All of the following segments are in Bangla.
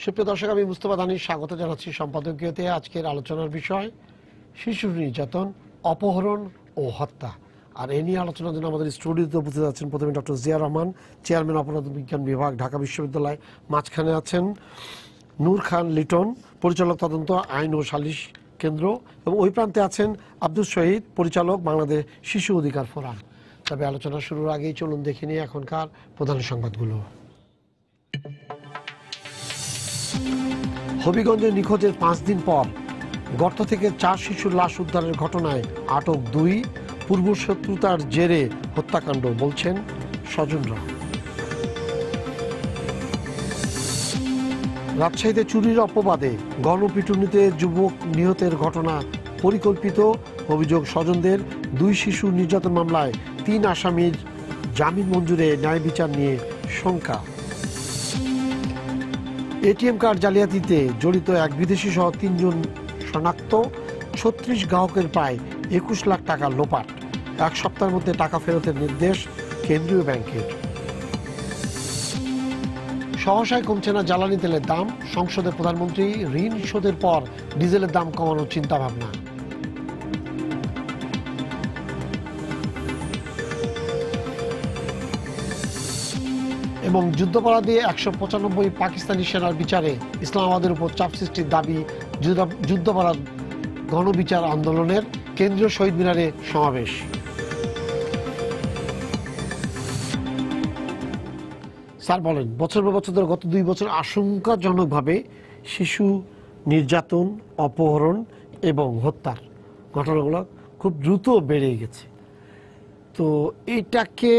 সুপ্রিয় দর্শক, আমি মুস্তফা দানিশ স্বাগত জানাচ্ছি সম্পাদকীয়তে। আজকের আলোচনার বিষয় শিশু নির্যাতন, অপহরণ ও হত্যা। আর এ নিয়ে আলোচনার জন্য আমাদের স্টুডিওতে উপস্থিত আছেন প্রথমে ডক্টর জিয়া রহমান, চেয়ারম্যান অপরাধ বিজ্ঞান বিভাগ, ঢাকা বিশ্ববিদ্যালয়। মাঝখানে আছেন নূর খান লিটন, পরিচালক তদন্ত আইন ও সালিশ কেন্দ্র, এবং ওই প্রান্তে আছেন আব্দুল শহীদ, পরিচালক বাংলাদেশ শিশু অধিকার ফোরাম। তবে আলোচনা শুরুর আগেই চলুন দেখে নিয়ে এখনকার প্রধান সংবাদগুলো। হবিগঞ্জে নিখোঁজের 5 দিন পর গর্ত থেকে 4 শিশুর লাশ উদ্ধারের ঘটনায় আটক 2। পূর্ব শত্রুতার জেরে হত্যাকাণ্ড বলছেন স্বজনরা। রাজশাহীতে চুরির অপবাদে গণপিটুনিতে যুবক নিহতের ঘটনা পরিকল্পিত, অভিযোগ স্বজনদের। 2 শিশু নির্যাতন মামলায় 3 আসামির জামিন মঞ্জুরে ন্যায় বিচার নিয়ে শঙ্কা। এটিএম কার্ড জালিয়াতিতে জড়িত এক বিদেশি সহ 3 জন শনাক্ত। 36 গ্রাহকের প্রায় 21 লাখ টাকা লোপাট। 1 সপ্তাহের মধ্যে টাকা ফেরতের নির্দেশ কেন্দ্রীয় ব্যাংকের। সহসায় কমছে না জ্বালানি তেলের দাম, সংসদে প্রধানমন্ত্রী ঋণ শোধের পর ডিজেলের দাম কমানোর চিন্তা ভাবনা। এবং যুদ্ধাপরাধী 195 পাকিস্তানি সেনার বিচারে ইসলামাবাদের উপর চাপ সৃষ্টির দাবি যুদ্ধাপরাধ গণবিচার আন্দোলনের। কেন্দ্রীয় শহীদ মিনারে সমাবেশ। স্যার বলেন, বছর পর বছর ধরে গত 2 বছর আশঙ্কাজনকভাবে শিশু নির্যাতন, অপহরণ এবং হত্যার ঘটনাগুলো খুব দ্রুত বেড়ে গেছে। তো এটাকে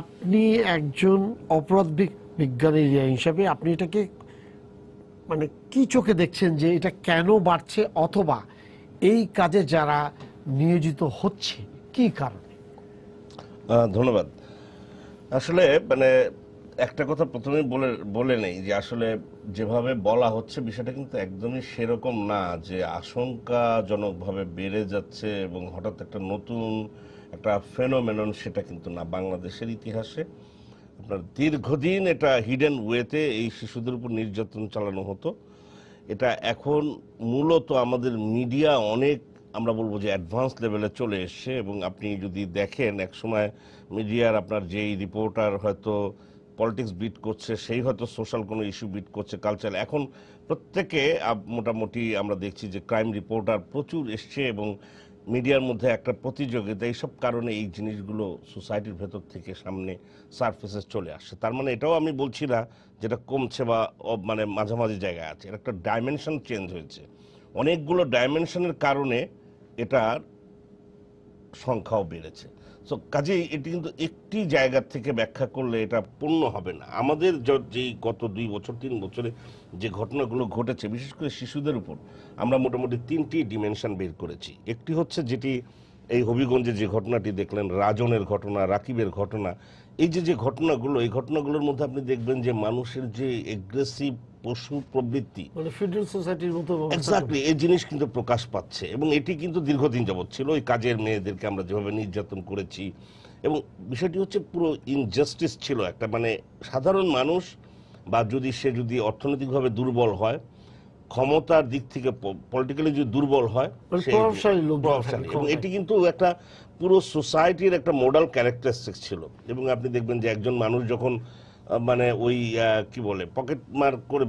আপনি একজন অপরাধ বিজ্ঞানী হিসাবে আপনি এটাকে মানে কি চোখে দেখছেন যে এটা কেন বাড়ছে, অথবা এই কাজে যারা নিয়োজিত হচ্ছে কি কারণে? ধন্যবাদ। আসলে মানে একটা কথা প্রথমেই বলে নেই যে আসলে যেভাবে বলা হচ্ছে বিষয়টা কিন্তু একদমই সেরকম না যে আশঙ্কাজনকভাবে বেড়ে যাচ্ছে এবং হঠাৎ একটা নতুন একটা ফেনোমেনন, সেটা কিন্তু না। বাংলাদেশের ইতিহাসে আপনার দীর্ঘদিন এটা হিডেন ওয়েতে এই শিশুদের উপর নির্যাতন চালানো হতো। এটা এখন মূলত আমাদের মিডিয়া অনেক, আমরা বলবো যে অ্যাডভান্স লেভেলে চলে এসছে। এবং আপনি যদি দেখেন, একসময় মিডিয়ার আপনার যেই রিপোর্টার হয়তো পলিটিক্স বিট করছে, সেই হয়তো সোশ্যাল কোনো ইস্যু বিট করছে, কালচার। এখন প্রত্যেকে মোটামুটি আমরা দেখছি যে ক্রাইম রিপোর্টার প্রচুর এসছে এবং মিডিয়ার মধ্যে একটা প্রতিযোগিতা। এইসব কারণে এই জিনিসগুলো সোসাইটির ভেতর থেকে সামনে সারফেসে চলে আসছে। তার মানে এটাও আমি বলছি না যেটা কমছে বা মানে মাঝামাঝি জায়গায় আছে। এটা একটা ডাইমেনশন চেঞ্জ হয়েছে। অনেকগুলো ডাইমেনশনের কারণে এটার সংখ্যাও বেড়েছে। সো কাজেই এটি কিন্তু একটি জায়গা থেকে ব্যাখ্যা করলে এটা পূর্ণ হবে না। আমাদের যেই গত 2 বছর 3 বছরে যে ঘটনাগুলো ঘটেছে, বিশেষ করে শিশুদের উপর, আমরা মোটামুটি 3টি ডিমেনশন বের করেছি। একটি হচ্ছে যেটি এই হবিগঞ্জে যে ঘটনাটি দেখলেন, রাজনের ঘটনা, রাকিবের ঘটনা। এই যে ঘটনাগুলো, এই ঘটনাগুলোর মধ্যে আপনি দেখবেন যে মানুষের যে এগ্রেসিভ পশু প্রবৃত্তি, মানে ফিডারেল সোসাইটির মতো এক্স্যাক্টলি এই জিনিস কিন্তু প্রকাশ পাচ্ছে। এবং এটি কিন্তু দীর্ঘদিন যাবৎ ছিল। ওই কাজের মেয়েদেরকে আমরা যেভাবে নির্যাতন করেছি, এবং বিষয়টি হচ্ছে পুরো ইনজাস্টিস ছিল একটা। মানে সাধারণ মানুষ বা সে যদি অর্থনৈতিকভাবে দুর্বল হয়, ক্ষমতার দিক থেকে পলিটিক্যালি যদি দুর্বল হয়, প্রভাবশালী, এবং এটি কিন্তু একটা পুরো সোসাইটির একটা মডেল ক্যারেক্টারিস্টিক্স ছিল। এবং আপনি দেখবেন যে একজন মানুষ যখন মানে ওই কি বলে পকেট মার করে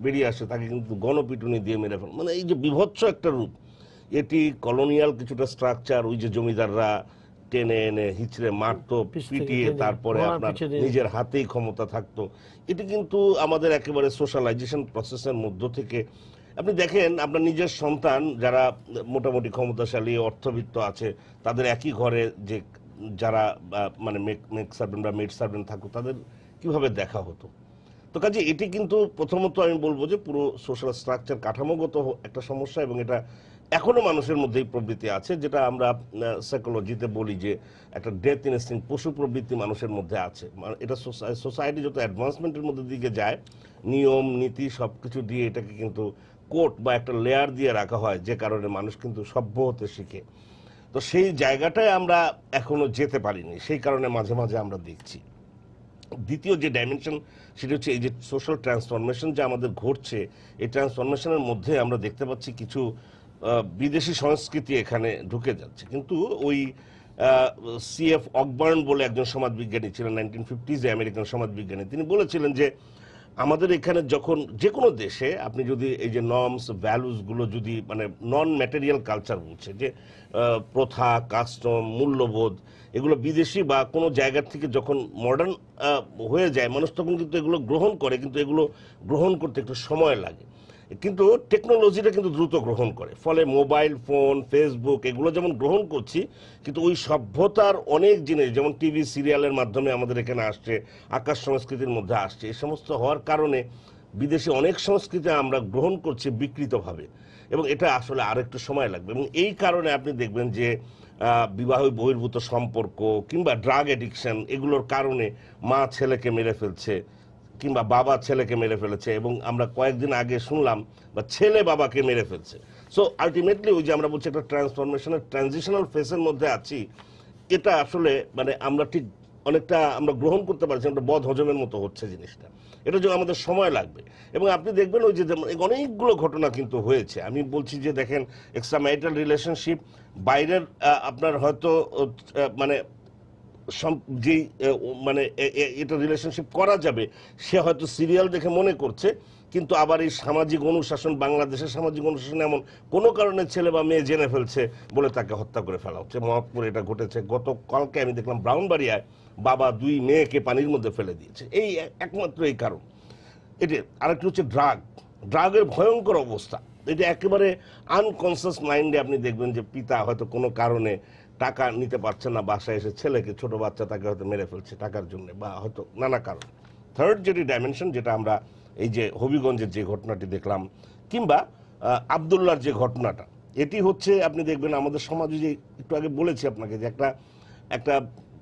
বেরিয়ে আসে, তাকে কিন্তু গণপিটুনি দিয়ে মেরে ফেল। মানে এই যে বিভৎস একটা রূপ, এটি কলোনিয়াল কিছুটা স্ট্রাকচার। ওই যে জমিদাররা টেনে এনে হিচড়ে মারতো, পিটিয়ে তারপরে আপনার নিজের হাতেই ক্ষমতা থাকতো। এটি কিন্তু আমাদের একেবারে সোশ্যালাইজেশন প্রসেসের মধ্য থেকে। আপনি দেখেন আপনার নিজের সন্তান যারা মোটামুটি ক্ষমতাশালী, অর্থবিত্ত আছে, তাদের একই ঘরে যে যারা মানে মেক সার্ভেন্ট বা মেড সার্ভেন্ট থাকুক, তাদের কিভাবে দেখা হতো। তো কাজে এটি কিন্তু প্রথমত আমি বলবো যে পুরো সোশ্যাল স্ট্রাকচার কাঠামোগত একটা সমস্যা, এবং এটা এখনো মানুষের মধ্যেই প্রবৃত্তি আছে, যেটা আমরা সাইকোলজিতে বলি যে একটা ডেথ ইনস্টিংক্ট, পশু প্রবৃত্তি মানুষের মধ্যে আছে। এটা সোসাইটি যত অ্যাডভান্সমেন্টের মধ্যে দিকে যায়, নিয়ম নীতি সব কিছু দিয়ে এটাকে কিন্তু কোট বা একটা লেয়ার দিয়ে রাখা হয়, যে কারণে মানুষ কিন্তু সভ্য হতে শিখে। তো সেই জায়গাটায় আমরা এখনো যেতে পারিনি, সেই কারণে মাঝে মাঝে আমরা দেখছি। দ্বিতীয় যে ডাইমেনশন সেটা হচ্ছে এই যে সোশ্যাল ট্রান্সফরমেশন যে আমাদের ঘটছে, এই ট্রান্সফরমেশনের মধ্যে আমরা দেখতে পাচ্ছি কিছু বিদেশি সংস্কৃতি এখানে ঢুকে যাচ্ছে। কিন্তু ওই সিএফ অকবার্ন বলে একজন সমাজবিজ্ঞানী ছিলেন 1950s আমেরিকান সমাজবিজ্ঞানী, তিনি বলেছিলেন যে আমাদের এখানে যখন যে কোনো দেশে আপনি যদি এই যে নর্মস ভ্যালুসগুলো যদি মানে নন ম্যাটেরিয়াল কালচার বলছে যে প্রথা, কাস্টম, মূল্যবোধ, এগুলো বিদেশি বা কোনো জায়গার থেকে যখন মডার্ন হয়ে যায় মানুষ তখন কিন্তু এগুলো গ্রহণ করে, কিন্তু এগুলো গ্রহণ করতে একটু সময় লাগে। কিন্তু টেকনোলজিটা কিন্তু দ্রুত গ্রহণ করে, ফলে মোবাইল ফোন, ফেসবুক এগুলো যেমন গ্রহণ করছি, কিন্তু ওই সভ্যতার অনেক জিনিস যেমন টিভি সিরিয়ালের মাধ্যমে আমাদের এখানে আসছে, আকাশ সংস্কৃতির মধ্যে আসছে, এই সমস্ত হওয়ার কারণে বিদেশে অনেক সংস্কৃতি আমরা গ্রহণ করছি বিকৃতভাবে, এবং এটা আসলে আরেকটু সময় লাগবে। এবং এই কারণে আপনি দেখবেন যে বিবাহ বহির্ভূত সম্পর্ক কিংবা ড্রাগ এডিকশন এগুলোর কারণে মা ছেলেকে মেরে ফেলছে কিংবা বাবা ছেলেকে মেরে ফেলেছে, এবং আমরা কয়েকদিন আগে শুনলাম বা ছেলে বাবাকে মেরে ফেলছে। সো আলটিমেটলি ওই যে আমরা বলছি একটা ট্রান্সফরমেশনের ট্রানজিশনাল ফেসের মধ্যে আছি, এটা আসলে মানে আমরা ঠিক অনেকটা আমরা গ্রহণ করতে পারছি, একটা বদ হজমের মতো হচ্ছে জিনিসটা, এটার জন্য আমাদের সময় লাগবে। এবং আপনি দেখবেন ওই যে অনেকগুলো ঘটনা কিন্তু হয়েছে, আমি বলছি যে দেখেন এক্সট্রা ম্যারিটাল রিলেশনশিপ বাইরের আপনার হয়তো মানে যেই মানে এটা রিলেশনশিপ করা যাবে সে হয়তো সিরিয়াল দেখে মনে করছে, কিন্তু আবার এই সামাজিক অনুশাসন, বাংলাদেশের সামাজিক অনুশাসন এমন কোনো কারণে ছেলে বা মেয়ে জেনে ফেলছে বলে তাকে হত্যা করে ফেলা হচ্ছে। মহাপুরে এটা ঘটেছে, গতকালকে আমি দেখলাম ব্রাউনবাড়িয়ায় বাবা 2 মেয়েকে পানির মধ্যে ফেলে দিয়েছে, এই একমাত্র এই কারণ। এটা আরেকটি হচ্ছে ড্রাগের ভয়ঙ্কর অবস্থা, এটা একেবারে আনকনসিয়াস মাইন্ডে আপনি দেখবেন যে পিতা হয়তো কোনো কারণে টাকা নিতে পারছে না, বাসায় এসে ছেলেকে, ছোট বাচ্চা তাকে হয়তো মেরে ফেলছে টাকার জন্য বা হয়তো নানা কারণ। থার্ড যেটি ডাইমেনশন, যেটা আমরা এই যে হবিগঞ্জের যে ঘটনাটি দেখলাম কিংবা আবদুল্লার যে ঘটনাটা, এটি হচ্ছে আপনি দেখবেন আমাদের সমাজে যে একটু আগে বলেছি আপনাকে যে একটা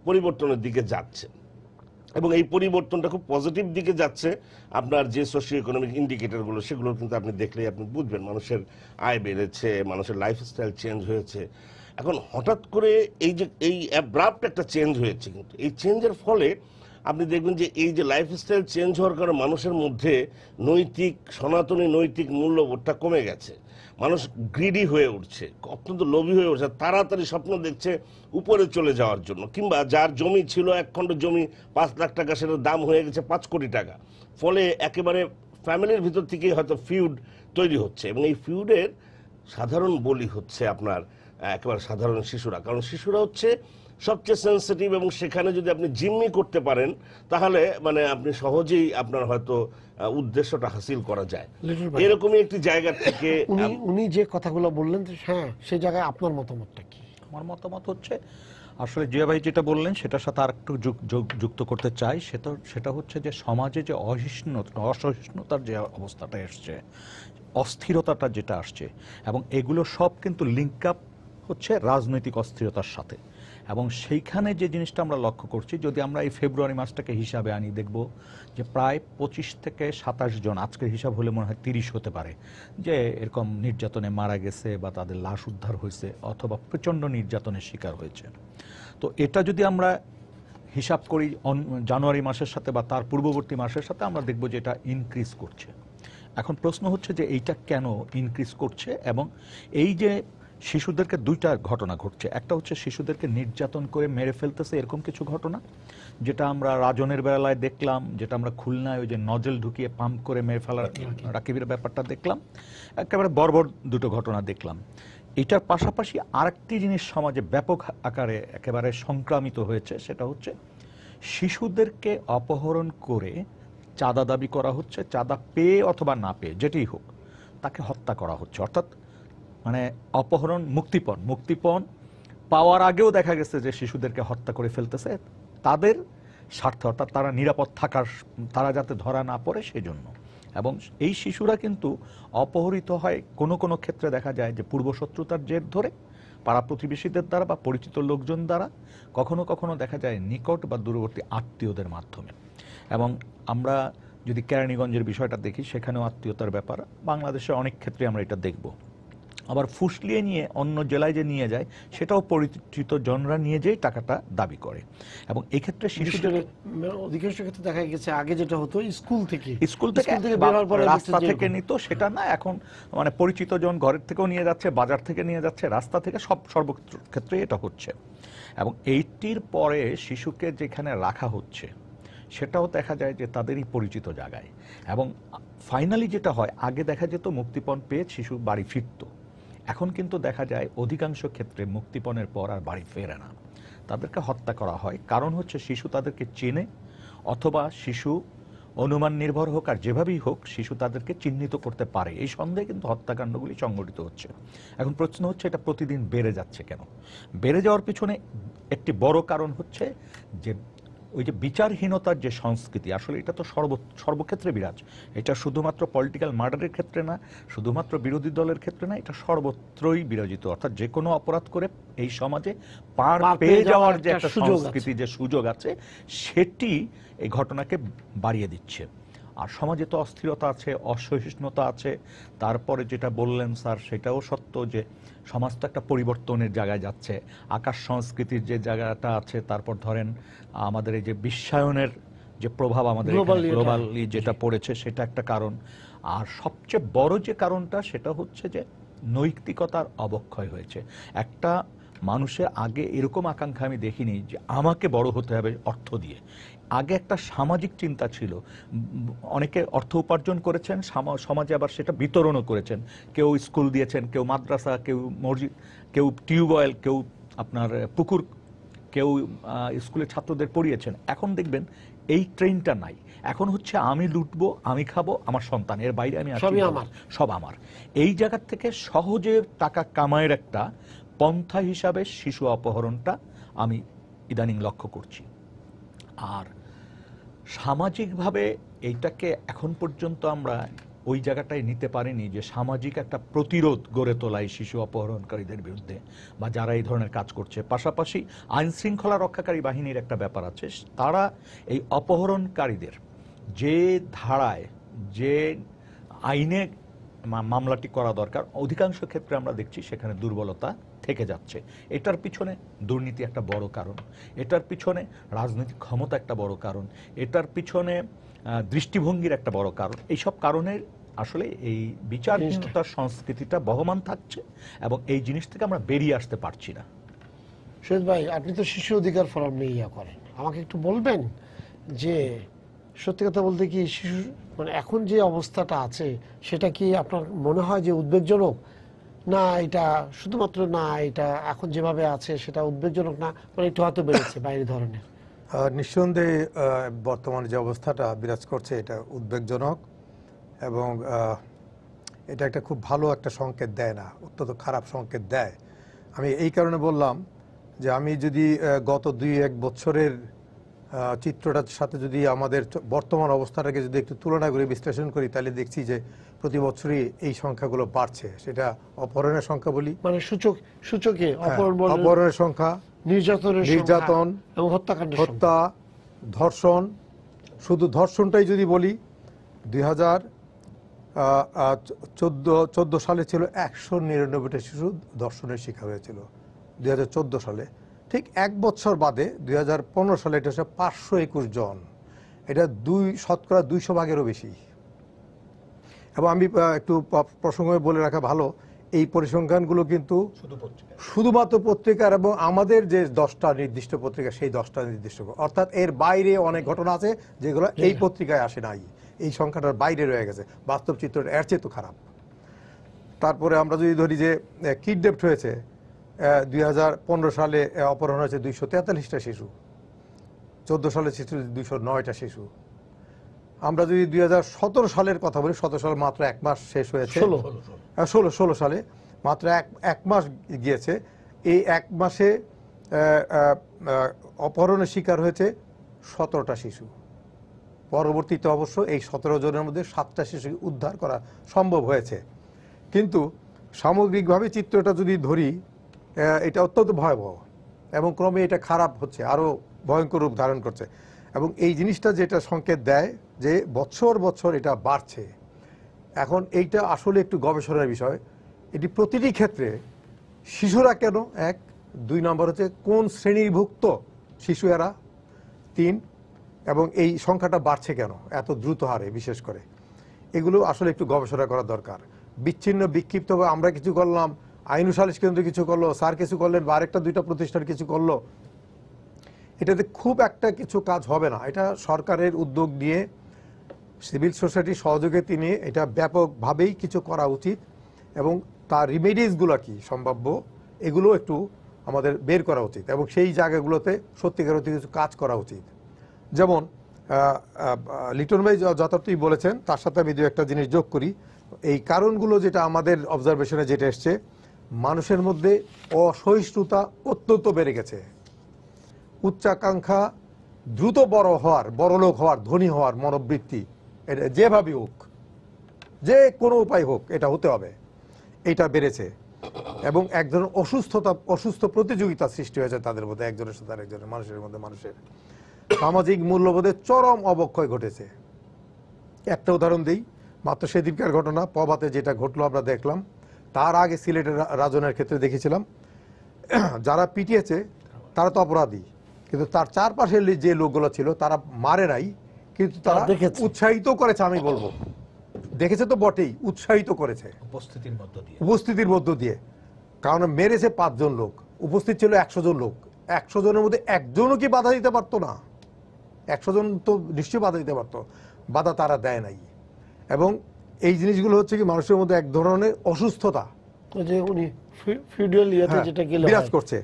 পরিবর্তনের দিকে যাচ্ছে, এবং এই পরিবর্তনটা খুব পজিটিভ দিকে যাচ্ছে। আপনার যে সোশিও ইকোনমিক ইন্ডিকেটরগুলো সেগুলো কিন্তু আপনি দেখলেই আপনি বুঝবেন মানুষের আয় বেড়েছে, মানুষের লাইফস্টাইল চেঞ্জ হয়েছে। এখন হঠাৎ করে এই যে এই অ্যাব্রাপ্ট একটা চেঞ্জ হয়েছে, কিন্তু এই চেঞ্জের ফলে আপনি দেখবেন যে এই যে লাইফস্টাইল চেঞ্জ হওয়ার কারণে মানুষের মধ্যে সনাতনী নৈতিক মূল্যবোধটা কমে গেছে। মানুষ গ্রিডি হয়ে উঠছে, অত্যন্ত লোভী হয়ে উঠছে, তাড়াতাড়ি স্বপ্ন দেখছে উপরে চলে যাওয়ার জন্য, কিংবা যার জমি ছিল 1 খণ্ড জমি 5 লাখ টাকা, সেটার দাম হয়ে গেছে 5 কোটি টাকা। ফলে একেবারে ফ্যামিলির ভিতর থেকেই হয়তো ফিউড তৈরি হচ্ছে, এবং এই ফিউডের সাধারণ বলি হচ্ছে আপনার একেবারে সাধারণ শিশুরা, কারণ শিশুরা হচ্ছে সবচেয়ে সেন্সিটিভ, এবং সেখানে যদি আপনি জিম্মি করতে পারেন তাহলে মানে আপনি সহজেই আপনার হয়তো উদ্দেশ্যটা হাসিল করা যায়। লিটন ভাই, এরকমই একটি জায়গা থেকে উনি যে কথাগুলো বললেন, হ্যাঁ, সেই জায়গায় আপনার মতামতটা কি? আমার মতামত হচ্ছে আসলে জিয়া ভাই যেটা বললেন সেটার সাথে আর একটু যুক্ত করতে চাই। সেটা হচ্ছে যে সমাজে যে অসহিষ্ণুতার যে অবস্থাটা এসছে, অস্থিরতাটা যেটা আসছে, এবং এগুলো সব কিন্তু লিঙ্ক আপ হচ্ছে রাজনৈতিক অস্থিরতার সাথে। এবং সেইখানে যে জিনিসটা আমরা লক্ষ্য করছি, যদি আমরা এই ফেব্রুয়ারি মাসটাকে হিসাবে আনি, দেখব যে প্রায় 25 থেকে 27 জন, আজকের হিসাব হলে মনে হয় 30 হতে পারে, যে এরকম নির্যাতনে মারা গেছে বা তাদের লাশ উদ্ধার হয়েছে অথবা প্রচণ্ড নির্যাতনের শিকার হয়েছে। তো এটা যদি আমরা হিসাব করি জানুয়ারি মাসের সাথে বা তার পূর্ববর্তী মাসের সাথে, আমরা দেখব যে এটা ইনক্রিজ করছে। এখন প্রশ্ন হচ্ছে যে এইটা কেন ইনক্রিজ করছে, এবং এই যে শিশুদেরকে 2টা ঘটনা ঘটছে, একটা হচ্ছে শিশুদেরকে নির্যাতন করে মেরে ফেলতেছে এরকম কিছু ঘটনা, যেটা আমরা রাজনের বেলায় দেখলাম, যেটা আমরা খুলনায় ওই যে নজেল ঢুকিয়ে পাম্প করে মেরে ফেলার রাকিবের ব্যাপারটা দেখলাম, একেবারে বর্বর 2টো ঘটনা দেখলাম। এটার পাশাপাশি আরেকটি জিনিস সমাজে ব্যাপক আকারে একেবারে সংক্রামিত হয়েছে, সেটা হচ্ছে শিশুদেরকে অপহরণ করে চাঁদা দাবি করা হচ্ছে, চাঁদা পেয়ে অথবা না পেয়ে যেটাই হোক তাকে হত্যা করা হচ্ছে। অর্থাৎ মানে অপহরণ, মুক্তিপণ পাওয়ার আগেও দেখা গেছে যে শিশুদেরকে হত্যা করে ফেলতেছে তাদের স্বার্থে, অর্থাৎ তারা নিরাপদ থাকার, তারা যাতে ধরা না পড়ে সেজন্য। এবং এই শিশুরা কিন্তু অপহরিত হয় কোনো কোনো ক্ষেত্রে দেখা যায় যে পূর্বশত্রুতার জের ধরে, পাড়া প্রতিবেশীদের দ্বারা বা পরিচিত লোকজন দ্বারা, কখনো কখনো দেখা যায় নিকট বা দূরবর্তী আত্মীয়দের মাধ্যমে। এবং আমরা যদি কেরানীগঞ্জের বিষয়টা দেখি, সেখানেও আত্মীয়তার ব্যাপার, বাংলাদেশে অনেক ক্ষেত্রে আমরা এটা দেখব। আবার ফুসলিয়ে নিয়ে অন্য জেলায় যে নিয়ে যায় সেটাও পরিচিত জনরা নিয়ে যেয়ে টাকাটা দাবি করে। এবং এক্ষেত্রে শিশুদের অধিকাংশ ক্ষেত্রে দেখা গেছে আগে যেটা হতো স্কুল থেকে বা বের হওয়ার পরে রাস্তা থেকে নিত, সেটা না, এখন মানে পরিচিত জন ঘরের থেকেও নিয়ে যাচ্ছে, বাজার থেকে নিয়ে যাচ্ছে, রাস্তা থেকে, সর্বক্ষেত্রে এটা হচ্ছে। এবং এইটির পরে শিশুকে যেখানে রাখা হচ্ছে সেটাও দেখা যায় যে তাদেরই পরিচিত জায়গায়। এবং ফাইনালি যেটা হয়, আগে দেখা যেত মুক্তিপণ পেয়ে শিশু বাড়ি ফিরত, এখন কিন্তু দেখা যায় অধিকাংশ ক্ষেত্রে মুক্তিপণের পর আর বাড়ি ফেরে না, তাদেরকে হত্যা করা হয়। কারণ হচ্ছে শিশু তাদেরকে চেনে, অথবা শিশু অনুমান নির্ভর হোক আর যেভাবেই হোক শিশু তাদেরকে চিহ্নিত করতে পারে, এই সন্দেহে কিন্তু হত্যাকাণ্ডগুলি সংঘটিত হচ্ছে। এখন প্রশ্ন হচ্ছে এটা প্রতিদিন বেড়ে যাচ্ছে কেন? বেড়ে যাওয়ার পিছনে একটি বড় কারণ হচ্ছে যে ওই যে বিচারহীনতার যে সংস্কৃতি, আসলে এটা তো সর্বক্ষেত্রে বিরাজ। এটা শুধুমাত্র পলিটিক্যাল মার্ডারের ক্ষেত্রে না, শুধুমাত্র বিরোধী দলের ক্ষেত্রে না, এটা সর্বত্রই বিরাজিত। অর্থাৎ যে কোনো অপরাধ করে এই সমাজে পার পেয়ে যাওয়ার যে একটা সংস্কৃতি, যে সুযোগ আছে, সেটি এই ঘটনাকে বাড়িয়ে দিচ্ছে। আর সমাজে তো অস্থিরতা আছে, অসহিষ্ণুতা আছে। তারপরে যেটা বললেন স্যার, সেটাও সত্য যে সমাজ তো একটা পরিবর্তনের জায়গায় যাচ্ছে, আকাশ সংস্কৃতির যে জায়গাটা আছে, তারপর ধরেন আমাদের এই যে বিশ্বায়নের যে প্রভাব আমাদের গ্লোবালি যেটা পড়েছে, সেটা একটা কারণ। আর সবচেয়ে বড় যে কারণটা সেটা হচ্ছে যে নৈতিকতার অবক্ষয় হয়েছে। একটা মানুষের আগে এরকম আকাঙ্ক্ষা আমি দেখিনি যে আমাকে বড় হতে হবে অর্থ দিয়ে। আগে একটা সামাজিক চিন্তা ছিল, অনেকে অর্থ উপার্জন করেছেন, সমাজে আবার সেটা বিতরণও করেছেন। কেউ স্কুল দিয়েছেন, কেউ মাদ্রাসা, কেউ মসজিদ, কেউ টিউবওয়েল, কেউ আপনার পুকুর, কেউ স্কুলের ছাত্রদের পড়িয়েছেন। এখন দেখবেন এই ট্রেনটা নাই, এখন হচ্ছে আমি লুটবো, আমি খাবো, আমার সন্তান, এর বাইরে আমি সব আমার। এই জায়গার থেকে সহজে টাকা কামাইয়ের একটা পন্থা হিসাবে শিশু অপহরণটা আমি ইদানিং লক্ষ্য করছি। আর সামাজিকভাবে এইটাকে এখন পর্যন্ত আমরা ওই জায়গাটায় নিতে পারিনি যে সামাজিক একটা প্রতিরোধ গড়ে তোলায় শিশু অপহরণকারীদের বিরুদ্ধে বা যারা এই ধরনের কাজ করছে। পাশাপাশি আইন শৃঙ্খলা রক্ষাকারী বাহিনীর একটা ব্যাপার আছে, তারা এই অপহরণকারীদের যে ধারায়, যে আইনে মামলাটি করা দরকার, অধিকাংশ ক্ষেত্রে আমরা দেখছি সেখানে দুর্বলতা থেকে যাচ্ছে। এটার পিছনে দুর্নীতি একটা বড় কারণ, এটার পিছনে রাজনৈতিক ক্ষমতা একটা বড় কারণ, এটার পিছনে দৃষ্টিভঙ্গির একটা বড় কারণ। এইসব কারণের আসলে এই বিচারহীনতার সংস্কৃতিটা বহমান থাকছে এবং এই জিনিস থেকে আমরা বেরিয়ে আসতে পারছি না। শহীদ ভাই, আপনি তো শিশু অধিকার ফোরাম নিয়ে ইয়া করেন, আমাকে একটু বলবেন যে সত্যি কথা বলতে কি শিশু মানে এখন যে অবস্থাটা আছে সেটা কি আপনার মনে হয় যে উদ্বেগজনক, না এটা শুধুমাত্র, না এটা এখন যেভাবে আছে সেটা উদ্বেগজনক না, মানে একটু হয়তো বেড়েছে বাইরে ধরনের? নিঃসন্দেহে বর্তমানে যে অবস্থাটা বিরাজ করছে এটা উদ্বেগজনক, এবং এটা একটা খুব ভালো একটা সংকেত দেয় না, অত্যন্ত খারাপ সংকেত দেয়। আমি এই কারণে বললাম যে আমি যদি গত 2-1 বছরের চিত্রটার সাথে যদি আমাদের বর্তমান অবস্থাটাকে যদি একটু তুলনা করে বিশ্লেষণ করি, তাহলে দেখছি যে প্রতি বছরই এই সংখ্যাগুলো বাড়ছে। সেটা অপহরণের সংখ্যা বলি, মানে সূচকে অপহরণের সংখ্যা, নির্যাতন এবং হত্যাকাণ্ড, হত্যা, ধর্ষণ। শুধু ধর্ষণটাই যদি বলি, 2014 সালে ছিল 199টা শিশু ধর্ষণের শিকার হয়েছিল 2014 সালে। ঠিক 1 বছর বাদে 2015 সালে এটা হচ্ছে 521 জন। এটা শতকরা 200 ভাগেরও বেশি। এবং আমি একটু প্রসঙ্গে বলে রাখা ভালো, এই পরিসংখ্যানগুলো কিন্তু শুধুমাত্র পত্রিকার এবং আমাদের যে 10টা নির্দিষ্ট পত্রিকা, সেই 10টা নির্দিষ্ট, অর্থাৎ এর বাইরে অনেক ঘটনা আছে যেগুলো এই পত্রিকায় আসে নাই, এই সংখ্যাটার বাইরে রয়ে গেছে। বাস্তব চিত্রটা এর চেয়ে তো খারাপ। তারপরে আমরা যদি ধরি যে কিডন্যাপড হয়েছে, 2015 সালে অপহরণ হয়েছে 243টা শিশু, 14 সালে শিশু 209টা শিশু। আমরা যদি 2017 সালের কথা বলি, 17 সালে মাত্র 1 মাস শেষ হয়েছে, 16 সালে মাত্র এক মাস গিয়েছে। এই 1 মাসে অপহরণের শিকার হয়েছে 17টা শিশু। পরবর্তীতে অবশ্য এই 17 জনের মধ্যে 7টা শিশু উদ্ধার করা সম্ভব হয়েছে। কিন্তু সামগ্রিকভাবে চিত্রটা যদি ধরি, এটা অত্যন্ত ভয়াবহ এবং ক্রমে এটা খারাপ হচ্ছে, আরও ভয়ঙ্কর রূপ ধারণ করছে। এবং এই জিনিসটা যেটা সংকেত দেয় যে বছর বছর এটা বাড়ছে। এখন এইটা আসলে একটু গবেষণার বিষয়। এটি প্রতিটি ক্ষেত্রে শিশুরা কেন, 1, 2 নম্বর হচ্ছে কোন শ্রেণীভুক্ত শিশু এরা, 3, এবং এই সংখ্যাটা বাড়ছে কেন এত দ্রুত হারে, বিশেষ করে এগুলো আসলে একটু গবেষণা করা দরকার। বিচ্ছিন্ন বিক্ষিপ্ত আমরা কিছু করলাম, আইন ও সালিশ কেন্দ্র কিছু করলো, স্যার কিছু করলেন, বা আরেকটা 2টা প্রতিষ্ঠান কিছু করলো, এটাতে খুব একটা কিছু কাজ হবে না। এটা সরকারের উদ্যোগ নিয়ে, সিভিল সোসাইটির সহযোগিতা নিয়ে এটা ব্যাপকভাবেই কিছু করা উচিত, এবং তার রিমেডিসগুলো কি সম্ভাব্য এগুলো একটু আমাদের বের করা উচিত, এবং সেই জায়গাগুলোতে সত্যিকার অর্থে কিছু কাজ করা উচিত। যেমন লিটন ভাই যথার্থই বলেছেন, তার সাথে আমি 2-1টা জিনিস যোগ করি। এই কারণগুলো যেটা আমাদের অবজারভেশনে যেটা এসছে, মানুষের মধ্যে অসহিষ্ণুতা অত্যন্ত বেড়ে গেছে, উচ্চাকাঙ্ক্ষা, দ্রুত বড় হওয়ার, বড়লোক হওয়ার, ধনী হওয়ার মনোবৃত্তি, এটা যেভাবে হোক, যে কোনো উপায় হোক এটা হতে হবে, এটা বেড়েছে। এবং এক ধরনের অসুস্থ প্রতিযোগিতা সৃষ্টি হয়েছে তাদের মধ্যে, একজনের সাথে আরেকজনের, মানুষের মধ্যে মানুষের। সামাজিক মূল্যবোধের চরম অবক্ষয় ঘটেছে। একটা উদাহরণ দিই, মাত্র সেদিনকার ঘটনা, পবাতে যেটা ঘটলো আমরা দেখলাম। তার আগে সিলেটের রাজনের ক্ষেত্রে দেখেছিলাম, যারা পিটিয়েছে তারা তো অপরাধী, কিন্তু তার চারপাশের যে লোকগুলো ছিল তারা মারে নাই, কিন্তু তারা উৎসাহিত করেছে। আমি বলবো দেখেছে তো বটেই, উৎসাহিত করেছে উপস্থিতির মধ্য দিয়ে। কারণ মেরেছে 5 জন লোক, উপস্থিত ছিল 100 জন লোক। 100 জনের মধ্যে একজনও কি বাধা দিতে পারতো না? 100 জন তো নিশ্চয়ই বাধা দিতে পারতো, বাধা তারা দেয় নাই। এবং এই জিনিসগুলো হচ্ছে কি মানুষের মধ্যে এক ধরনের অসুস্থতা বিরাজ করছে,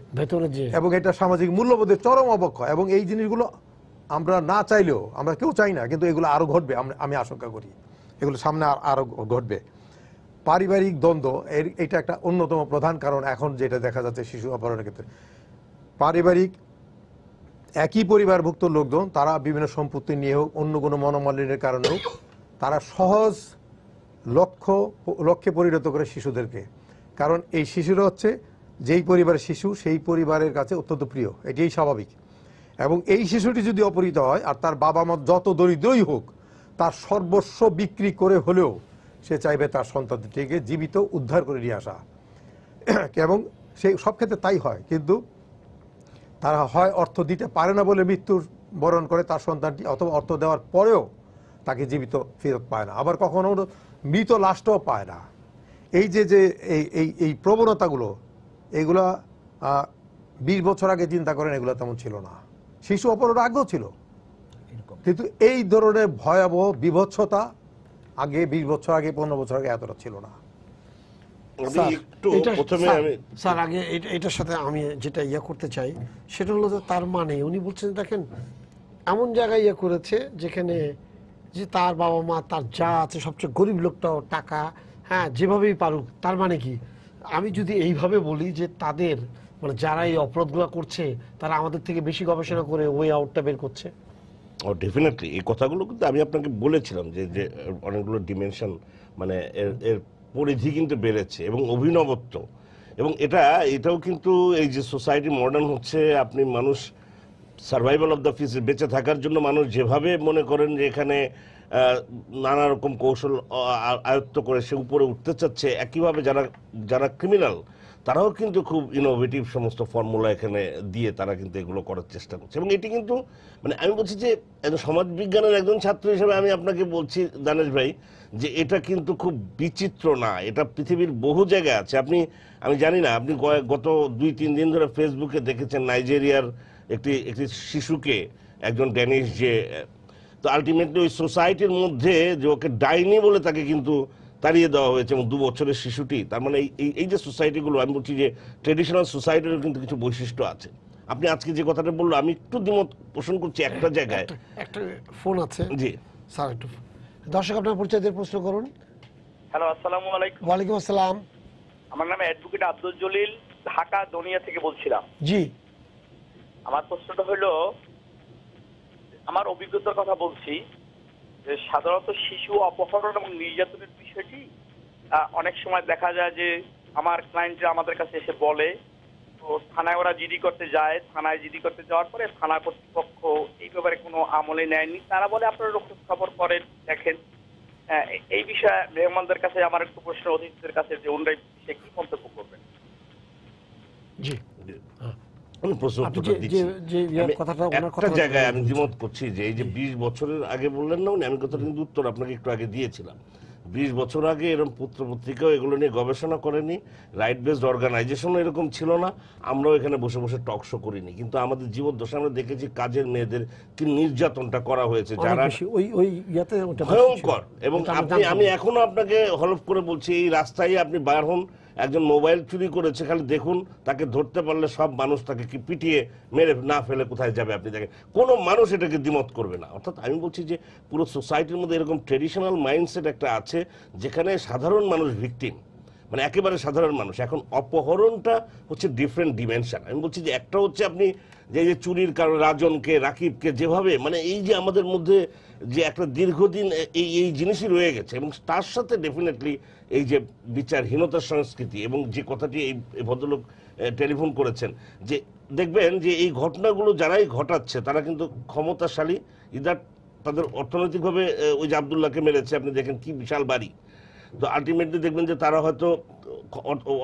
এবং এটা সামাজিক মূল্যবোধের চরম অবক্ষয়। এবং এই জিনিসগুলো আমরা না চাইলেও, আমরা কেউ চাই না, কিন্তু এগুলো আরো ঘটবে, আমি আশঙ্কা করি এগুলো সামনে আরো ঘটবে। পারিবারিক দ্বন্দ্ব এটা একটা অন্যতম প্রধান কারণ এখন যেটা দেখা যাচ্ছে শিশু অপহরণের ক্ষেত্রে। পারিবারিক একই পরিবারভুক্ত লোকজন তারা বিভিন্ন সম্পত্তি নিয়ে হোক, অন্য কোনো মনোমালিন্যের কারণে হোক, তারা সহজ লক্ষ্যে পরিণত করে শিশুদেরকে। কারণ এই শিশুরা হচ্ছে যেই পরিবারের শিশু, সেই পরিবারের কাছে অত্যন্ত প্রিয়, এটাই স্বাভাবিক। এবং এই শিশুটি যদি অপহৃত হয়, আর তার বাবা মা যত দরিদ্রই হোক, তার সর্বস্ব বিক্রি করে হলেও সে চাইবে তার সন্তানটিকে জীবিত উদ্ধার করে নিয়ে আসা। এবং সেই সব ক্ষেত্রে তাই হয়, কিন্তু তারা হয় অর্থ দিতে পারে না বলে মৃত্যুর বরণ করে তার সন্তানটি, অথবা অর্থ দেওয়ার পরেও তাকে জীবিত ফেরত পায় না, আবার কখনো মৃত লাশটাও পায় না। এই যে এই প্রবণতাগুলো, এগুলা 20 বছর আগে চিন্তা করেন এগুলো তেমন ছিল না। শিশু অপহরণ আগেও ছিল, কিন্তু এই ধরনের ভয়াবহ বিভৎসতা আগে 20 বছর আগে, 15 বছর আগে এতটা ছিল না। স্যার আগে এটার সাথে আমি যেটা করতে চাই সেটা হলো যে, তার মানে উনি বলছেন দেখেন এমন জায়গায় করেছে যেখানে যে তার বাবা মা, তার যা আছে, সবচেয়ে গরিব লোকটাও টাকা, হ্যাঁ, যেভাবেই পারুক। তার মানে কি, আমি যদি এইভাবে বলি যে তাদের মানে যারা এই অপরাধগুলো করছে তারা আমাদের থেকে বেশি গবেষণা করে ওয়ে আউটটা বের করছে। ডেফিনেটলি এই কথাগুলো কিন্তু আমি আপনাকে বলেছিলাম যে অনেকগুলো ডিমেনশন, মানে এর পরিধি কিন্তু বেড়েছে, এবং অভিনবত্ব, এবং এটাও কিন্তু এই যে সোসাইটি মডার্ন হচ্ছে, আপনি মানুষ সার্ভাইভাল অফ দ্য ফিস, বেঁচে থাকার জন্য মানুষ যেভাবে মনে করেন যে এখানে নানা রকম কৌশল আয়ত্ত করে সে উপরে উঠতে চাচ্ছে, একইভাবে যারা ক্রিমিনাল তারাও কিন্তু খুব ইনোভেটিভ সমস্ত ফর্মুলা এখানে দিয়ে তারা কিন্তু এগুলো করার চেষ্টা করছে। এবং এটি কিন্তু মানে আমি বলছি যে সমাজ বিজ্ঞানের একজন ছাত্র হিসেবে আমি আপনাকে বলছি দানেশ ভাই, যে এটা কিন্তু খুব বিচিত্র না, এটা পৃথিবীর বহু জায়গায় আছে। আমি জানি না আপনি গত 2-3 দিন ধরে ফেসবুকে দেখেছেন নাইজেরিয়ার একটি শিশুকে, একজন ড্যানিশ, যে তো আলটিমেটলি ওই সোসাইটির মধ্যে যে ওকে ডাইনি বলে তাকে কিন্তু তাড়িয়ে দেওয়া হয়েছে, এবং 2 বছরের শিশুটি। তার মানে এই যে সোসাইটিগুলো, আমি বলছি যে ট্রেডিশনাল সোসাইটির কিন্তু কিছু বৈশিষ্ট্য আছে। আপনি আজকে যে কথাটা বললো আমি একটু দ্বিমত পোষণ করছি একটা জায়গায়। একটা ফোন আছে, জি স্যার একটু দর্শক আপনার পরিচয় দিয়ে প্রশ্ন করুন। হ্যালো, আসসালামু আলাইকুম। ওয়ালাইকুম আসসালাম। আমার নাম অ্যাডভোকেট আব্দুল জলিল, ঢাকা দনিয়া থেকে বলছিলাম। জি, আমার প্রশ্নটা হলো, আমার অভিজ্ঞতার কথা বলছি, যে সাধারণত শিশু অপহরণ এবং নির্যাতনের বিষয়টি অনেক সময় দেখা যায় যে আমার ক্লায়েন্টরা আমাদের কাছে এসে বলে, তো থানায় ওরা জিডি করতে যায়, থানায় জিডি করতে যাওয়ার পরে থানা কর্তৃপক্ষ এই ব্যাপারে কোনো আমলে নেয়নি। তারা বলে আপনারা রক্ষা খবর করেন, দেখেন। এই বিষয়ে মেহমানদের কাছে আমার একটু প্রশ্ন, অতিথিদের কাছে, যে ওনারা সে কি মন্তব্য করবেন। জি আমি প্রশ্ন আপনি উত্তরটা দিচ্ছি। আমি কথাটা ওনার একটা কথা জায়গায় আমি দ্বিমত করছি যে এই যে 20 বছরের আগে বললেন না উনি, আমি কথাটা কিন্তু উত্তর আপনাকে একটু আগে দিয়েছিলাম। 20 বছর আগে এরকম পত্রিকাও এগুলো নিয়ে গবেষণা করেনি, রাইট বেসড অর্গানাইজেশনও এরকম ছিল না, আমরাও এখানে বসে বসে টক শো করিনি, কিন্তু আমাদের জীবদ্দশায় আমরা দেখেছি কাজের মেয়েদের কি নির্যাতনটা করা হয়েছে, যারা ওই ইয়াতে ওটা ভয়ঙ্কর। এবং আমি এখনো আপনাকে হলফ করে বলছি, এই রাস্তায় আপনি বার হন, একজন মোবাইল চুরি করেছে, খালি দেখুন, তাকে ধরতে পারলে সব মানুষ তাকে কি পিটিয়ে মেরে না ফেলে কোথায় যাবে আপনি দেখেন, কোনো মানুষ এটাকে দ্বিমত করবে না। অর্থাৎ আমি বলছি যে পুরো সোসাইটির মধ্যে এরকম ট্রেডিশনাল মাইন্ডসেট একটা আছে যেখানে সাধারণ মানুষ ভিকটিম, মানে একেবারে সাধারণ মানুষ। এখন অপহরণটা হচ্ছে ডিফারেন্ট ডিমেনশন। আমি বলছি যে একটা হচ্ছে আপনি যে চুরির কারণে রাজনকে, রাকিবকে যেভাবে, মানে এই যে আমাদের মধ্যে যে একটা দীর্ঘদিন এই জিনিসই রয়ে গেছে, এবং তার সাথে ডেফিনেটলি এই যে বিচারহীনতার সংস্কৃতি, এবং যে কথাটি এই ভদ্রলোক টেলিফোন করেছেন, যে দেখবেন যে এই ঘটনাগুলো যারাই ঘটাচ্ছে তারা কিন্তু ক্ষমতাশালী, ইদার তাদের অর্থনৈতিকভাবে, ওই যে আব্দুল্লাহকে মেরেছে, আপনি দেখেন কি বিশাল বাড়ি, তো আলটিমেটলি দেখবেন যে তারা হয়তো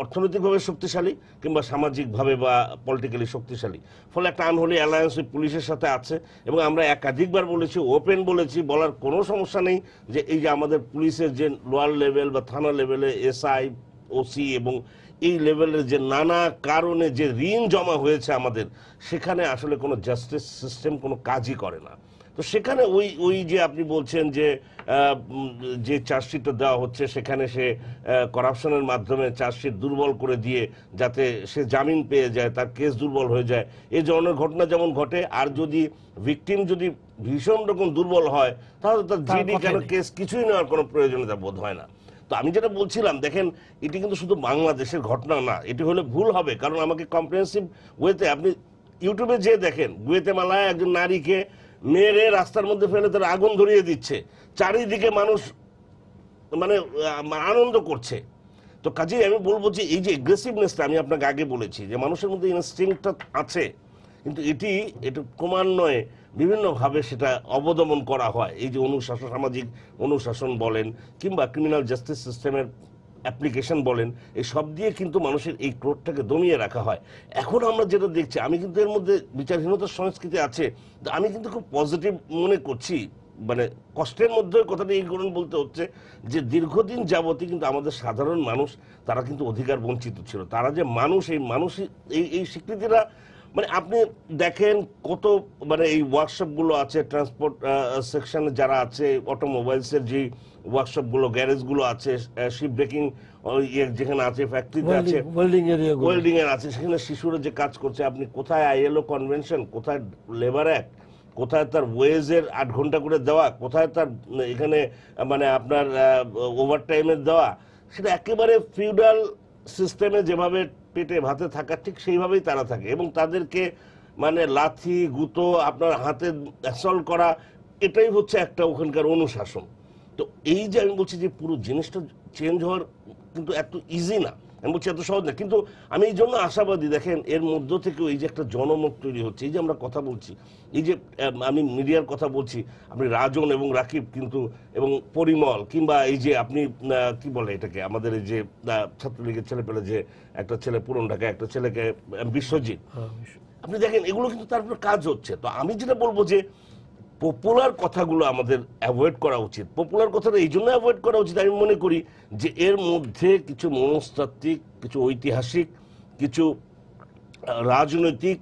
অর্থনৈতিকভাবে শক্তিশালী কিংবা সামাজিকভাবে বা পলিটিক্যালি শক্তিশালী, ফলে একটা আনহোলি অ্যালায়েন্স ওই পুলিশের সাথে আছে। এবং আমরা একাধিকবার বলেছি, ওপেন বলেছি, বলার কোনো সমস্যা নেই যে এই যে আমাদের পুলিশের যে লোয়ার লেভেল বা থানা লেভেলে এসআই, ওসি এবং এই লেভেলের যে নানা কারণে যে ঋণ জমা হয়েছে আমাদের, সেখানে আসলে কোনো জাস্টিস সিস্টেম কোনো কাজই করে না। তো সেখানে ওই যে আপনি বলছেন যে চার্জশিটটা দেওয়া হচ্ছে, সেখানে সে করাপশনের মাধ্যমে চার্জশিট দুর্বল করে দিয়ে যাতে সে জামিন পেয়ে যায়, তার কেস দুর্বল হয়ে যায়, এই ধরনের ঘটনা যেমন ঘটে। আর যদি ভিকটিম যদি ভীষণ রকম দুর্বল হয়, তাহলে তার জিডি কেন কেস কিছুই নেওয়ার কোনো প্রয়োজনীয়তা বোধ হয় না। তো আমি যেটা বলছিলাম, দেখেন এটি কিন্তু শুধু বাংলাদেশের ঘটনা না, এটি হলে ভুল হবে, কারণ আমাকে কম্প্রিহেন্সিভ ওয়েতে আপনি ইউটিউবে যে দেখেন, গুয়েতেমালায় একজন নারীকে মেরে রাস্তার মধ্যে ফেলে তার আগুন ধরিয়ে দিচ্ছে, চারিদিকে মানুষ মানে আনন্দ করছে। তো কাজেই আমি বলবো যে এই যে এগ্রেসিভনেসটা আমি আপনাকে আগে বলেছি যে মানুষের মধ্যে ইনস্টিংক্টটা আছে, কিন্তু এটা ক্রমান্বয়ে বিভিন্নভাবে সেটা অবদমন করা হয়। এই যে অনুশাসন, সামাজিক অনুশাসন বলেন কিংবা ক্রিমিনাল জাস্টিস সিস্টেমের অ্যাপ্লিকেশন বলেন, এই সব দিয়ে কিন্তু মানুষের এই ক্রোধটাকে দমিয়ে রাখা হয়। এখন আমরা যেটা দেখছি, আমি কিন্তু এর মধ্যে বিচারহীনতার সংস্কৃতি আছে, আমি কিন্তু খুব পজিটিভ মনে করছি, মানে কষ্টের মধ্যে কথাটা এই কারণ বলতে হচ্ছে যে দীর্ঘদিন যাবতই কিন্তু আমাদের সাধারণ মানুষ তারা কিন্তু অধিকার বঞ্চিত ছিল। তারা যে মানুষ, এই মানুষ এই স্বীকৃতিটা, মানে আপনি দেখেন কত, মানে এই ওয়ার্কশপগুলো আছে, ট্রান্সপোর্ট সেকশনে যারা আছে, অটোমোবাইলসের যে ওয়ার্কশপগুলো, গ্যারেজগুলো আছে, শিপ ব্রেকিং যেখানে আছে, ফ্যাক্টরিতে আছে, ওয়েল্ডিং এর আছে, সেখানে শিশুরা যে কাজ করছে, আপনি কোথায় আইএলও কনভেনশন, কোথায় লেবার অ্যাক্ট, কোথায় তার ওয়েজের 8 ঘন্টা করে দেওয়া, কোথায় তার এখানে মানে আপনার ওভারটাইমের দেওয়া, সেটা একেবারে ফিউডাল সিস্টেমে যেভাবে পেটে ভাতে থাকা, ঠিক সেইভাবেই তারা থাকে। এবং তাদেরকে মানে লাথি গুঁতো আপনার হাতে অ্যাসল্ট করা, এটাই হচ্ছে একটা ওখানকার অনুশাসন। তো এই যে আমি বলছি যে পুরো জিনিসটা চেঞ্জ হওয়ার কিন্তু এত ইজি না, আমি বলছি এত সহজ না, কিন্তু আমি এই জন্য আশাবাদী। দেখেন এর মধ্য থেকে এই যে একটা জনমত তৈরি হচ্ছে, এই যে আমরা কথা বলছি, এই যে আমি মিডিয়ার কথা বলছি, আপনি রাজন এবং রাকিব কিন্তু, এবং পরিমল, কিংবা এই যে আপনি কি বলে এটাকে, আমাদের এই যে ছাত্রলীগের ছেলে পেলে, যে একটা ছেলে পুরন ঢাকায়, একটা ছেলেকে বিশ্বজিৎ, আপনি দেখেন এগুলো কিন্তু তারপর কাজ হচ্ছে। তো আমি যেটা বলবো যে পপুলার কথাগুলো আমাদের অ্যাভয়েড করা উচিত। পপুলার কথাটা এই জন্য অ্যাভয়েড করা উচিত, আমি মনে করি যে এর মধ্যে কিছু মনস্তাত্ত্বিক, কিছু ঐতিহাসিক, কিছু রাজনৈতিক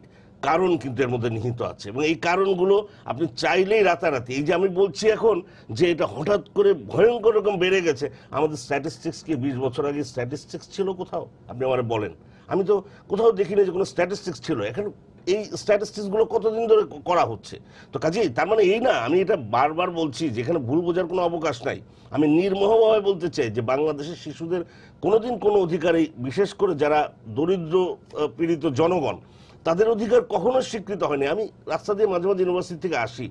কারণ কিন্তু এর মধ্যে নিহিত আছে, এবং এই কারণগুলো আপনি চাইলেই রাতারাতি, এই যে আমি বলছি এখন যে এটা হঠাৎ করে ভয়ঙ্কর রকম বেড়ে গেছে, আমাদের স্ট্যাটিস্টিক্স কি 20 বছর আগে স্ট্যাটিস্টিক্স ছিল কোথাও? আপনি আমার বলেন, আমি তো কোথাও দেখিনি যে কোনো স্ট্যাটিস্টিক্স ছিল। এখন এই স্ট্যাটিস্টিক্সগুলো কতদিন ধরে করা হচ্ছে? তো কাজেই তার মানে এই না, আমি এটা বারবার বলছি, যেখানে ভুল বোঝার কোনো অবকাশ নাই। আমি নির্মোহভাবে বলতে চাই যে বাংলাদেশের শিশুদের কোনোদিন কোনো অধিকারই, বিশেষ করে যারা দরিদ্র পীড়িত জনগণ, তাদের অধিকার কখনো স্বীকৃত হয়নি। আমি রাস্তা দিয়ে মাঝে মাঝে ইউনিভার্সিটি থেকে আসি,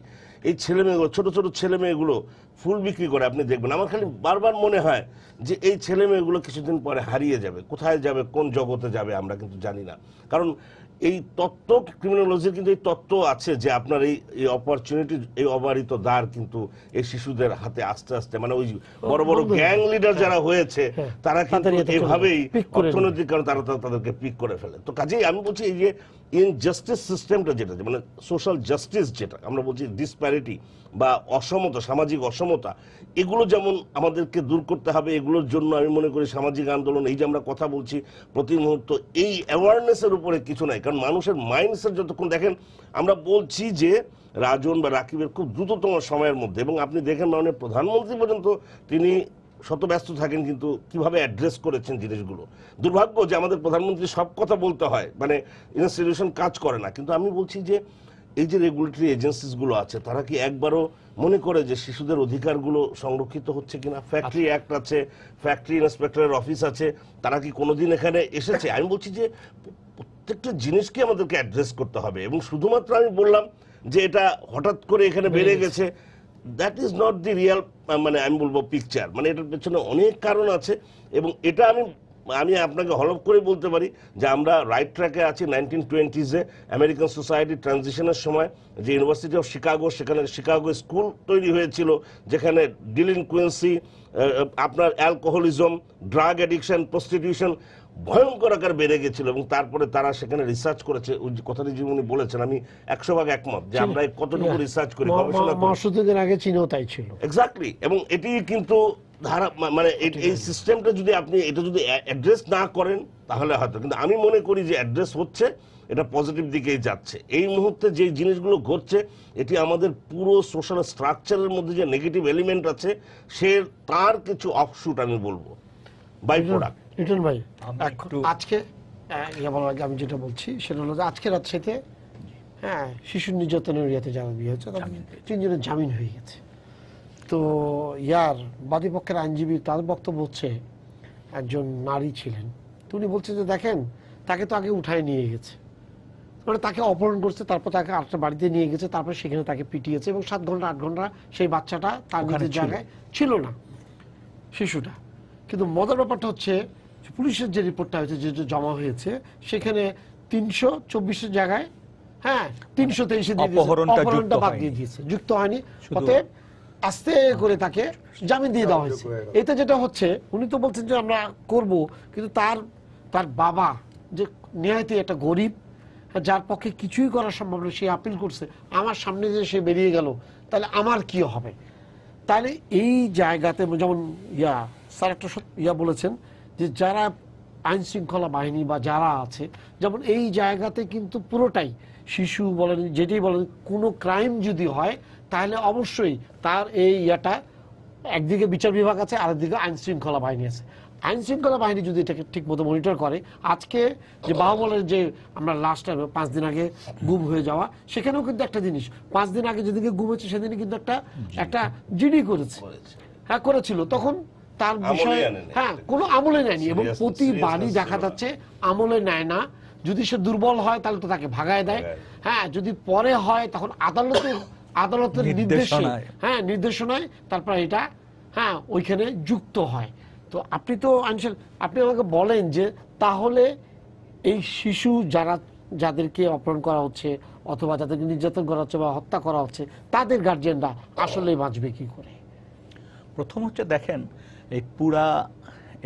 এই ছেলেমেয়েগুলো, ছোট ছোট ছেলেমেয়েগুলো ফুল বিক্রি করে, আপনি দেখবেন, আমার খালি বারবার মনে হয় যে এই ছেলেমেয়েগুলো কিছুদিন পরে হারিয়ে যাবে, কোথায় যাবে, কোন জগতে যাবে আমরা কিন্তু জানি না। কারণ এই তত্ত্ব ক্রিমিনোলজির কিন্তু এই তত্ত্ব আছে যে আপনার এই অপরচুনিটি, এই অবারিত দ্বার কিন্তু এই শিশুদের হাতে আস্তে আস্তে, মানে ওই বড় বড় গ্যাং লিডার যারা হয়েছে তারা কিন্তু এভাবেই অর্থনৈতিক কারণে তাদেরকে পিক করে ফেলে। তো কাজেই আমি বলছি এই যে ইনজাস্টিস সিস্টেমটা যেটা, মানে সোশ্যাল জাস্টিস যেটা আমরা বলছি, ডিসপ্যারিটি বা অসমতা, সামাজিক অসমতা, এগুলো যেমন আমাদেরকে দূর করতে হবে। এগুলোর জন্য আমি মনে করি সামাজিক আন্দোলন, এই যে আমরা কথা বলছি প্রতি মুহূর্ত, এই অ্যাওয়ারনেসের উপরে কিছু নাই। কারণ মানুষের মাইন্ডসেট যতক্ষণ, দেখেন আমরা বলছি যে রাজন বা রাকিবের খুব দ্রুততম সময়ের মধ্যে, এবং আপনি দেখেন মাননীয় প্রধানমন্ত্রী পর্যন্ত তিনি শত ব্যস্ত থাকেন, কিন্তু কিভাবে অ্যাড্রেস করেছেন জিনিসগুলো। দুর্ভাগ্য যে আমাদের প্রধানমন্ত্রী সব কথা বলতে হয়, মানে ইনস্টিটিউশন কাজ করে না। কিন্তু আমি বলছি যে এই যে রেগুলেটরি এজেন্সিসগুলো আছে তারা কি একবারও মনে করে যে শিশুদের অধিকারগুলো সংরক্ষিত হচ্ছে কিনা? ফ্যাক্টরি অ্যাক্ট আছে, ফ্যাক্টরি ইন্সপেক্টরের অফিস আছে, তারা কি কোনোদিন এখানে এসেছে? আমি বলছি যে প্রত্যেকটা জিনিসকে আমাদেরকে অ্যাড্রেস করতে হবে। এবং শুধুমাত্র আমি বললাম যে এটা হঠাৎ করে এখানে বেড়ে গেছে, that is not the Real, মানে আমি বলবো পিকচার। মানে এটার পেছনে অনেক কারণ আছে, এবং এটা আমি আপনাকে হলফ করে বলতে পারি যে আমরা রাইট ট্র্যাকে আছি। 1920s আমেরিকান সোসাইটি ট্রানজিশনের সময় যে ইউনিভার্সিটি অফ শিকাগো, সেখানে শিকাগো স্কুল তৈরি হয়েছিল, যেখানে ডিলিনকুয়েন্সি, আপনার অ্যালকোহলিজম, ড্রাগ অ্যাডিকশন, প্রস্টিটিউশন ভয়ঙ্কর আকার বেড়ে গেছিল। এবং তারপরে তারা সেখানে রিসার্চ করেছে, ওই কথাটি যে উনি বলেছেন আমি 100% একমত যে আমরা কতটুকু রিসার্চ করি, গবেষণা করি। মসুদের আগে চীনেও তাই ছিল, এক্স্যাক্টলি। এবং এটি কিন্তু ধারা, মানে এই সিস্টেমটা যদি আপনি এটা যদি অ্যাড্রেস না করেন তাহলে হয়তো, কিন্তু আমি মনে করি যে অ্যাড্রেস হচ্ছে, এটা পজিটিভ দিকেই যাচ্ছে। এই মুহূর্তে যে জিনিসগুলো ঘটছে এটি আমাদের পুরো সোশ্যাল স্ট্রাকচারের মধ্যে যে নেগেটিভ এলিমেন্ট আছে সে তার কিছু অফশুট আমি বলবো, বাই প্রোডাক্ট। রিটন ভাই, আজকে বলার আগে আমি যেটা বলছি সেটা হলো যে আজকে রাজশাহীতে শিশু নির্যাতনের ইয়াতে যারা বিয়ে হচ্ছে তাদের 3 জনের জামিন হয়ে গেছে। তো বাদীপক্ষের আইনজীবী তার বক্তব্য হচ্ছে একজন নারী ছিলেন, তো উনি বলছে যে দেখেন তাকে তো আগে উঠায় নিয়ে গেছে, মানে তাকে অপহরণ করছে, তারপর তাকে আরেকটা বাড়িতে নিয়ে গেছে, তারপর সেখানে তাকে পিটিয়েছে, এবং 7 ঘন্টা 8 ঘন্টা সেই বাচ্চাটা তার নিজের জায়গায় ছিল না, শিশুটা। কিন্তু মজার ব্যাপারটা হচ্ছে পুলিশের যে রিপোর্টটা হয়েছে, যে জমা হয়েছে, সেখানে 324 জায়গায় 323 অপহরণটা বাদ দিয়ে দিয়েছে, যুক্ত হয়নি। অতএব আস্তে করে তাকে জামিন দিয়ে দেওয়া হয়েছে। এতে যেটা হচ্ছে, উনি তো বলছেন যে আমরা করব, কিন্তু তার বাবা যে নিহায়তি একটা গরিব, যার পক্ষে কিছুই করা সম্ভব নয়, সে আপিল করছে, আমার সামনে যে সে বেরিয়ে গেল তাহলে আমার কি হবে? তাহলে এই জায়গাতে যেমন স্যার একটা বলেছেন যে যারা আইন শৃঙ্খলা বাহিনী বা যারা আছে, যেমন এই জায়গাতে কিন্তু পুরোটাই শিশু বলেন, যেটাই বলেন, কোনো ক্রাইম যদি হয় তাহলে অবশ্যই তার এই একদিকে বিচার বিভাগ আছে, আরেকদিকে আইন শৃঙ্খলা বাহিনী আছে। আইন শৃঙ্খলা বাহিনী যদি এটাকে ঠিক মতো মনিটর করে, আজকে যে বাহুবলের যে আমরা লাস্ট টাইম 5 দিন আগে গুম হয়ে যাওয়া, সেখানেও কিন্তু একটা জিনিস, 5 দিন আগে যেদিকে গুম হয়েছে সেদিনই কিন্তু একটা জিডি করেছিল, তখন তার বিষয়ে কোনো আমলে নেয়নি, এবং প্রতিবারই দেখা যাচ্ছে আমলে নেয় না। যদি সে দুর্বল হয় তাহলে তো তাকে ভাগায় দেয়, যদি পরে হয় তখন আদালতের নির্দেশনায় তারপর এটা ওইখানে যুক্ত হয়। তো আপনি আমাকে বলেন যে তাহলে এই শিশু যাদেরকে অপহরণ করা হচ্ছে অথবা যাদেরকে নির্যাতন করা হচ্ছে বা হত্যা করা হচ্ছে, তাদের গার্জিয়ানরা আসলে বাঁচবে কি করে? প্রথম হচ্ছে দেখেন,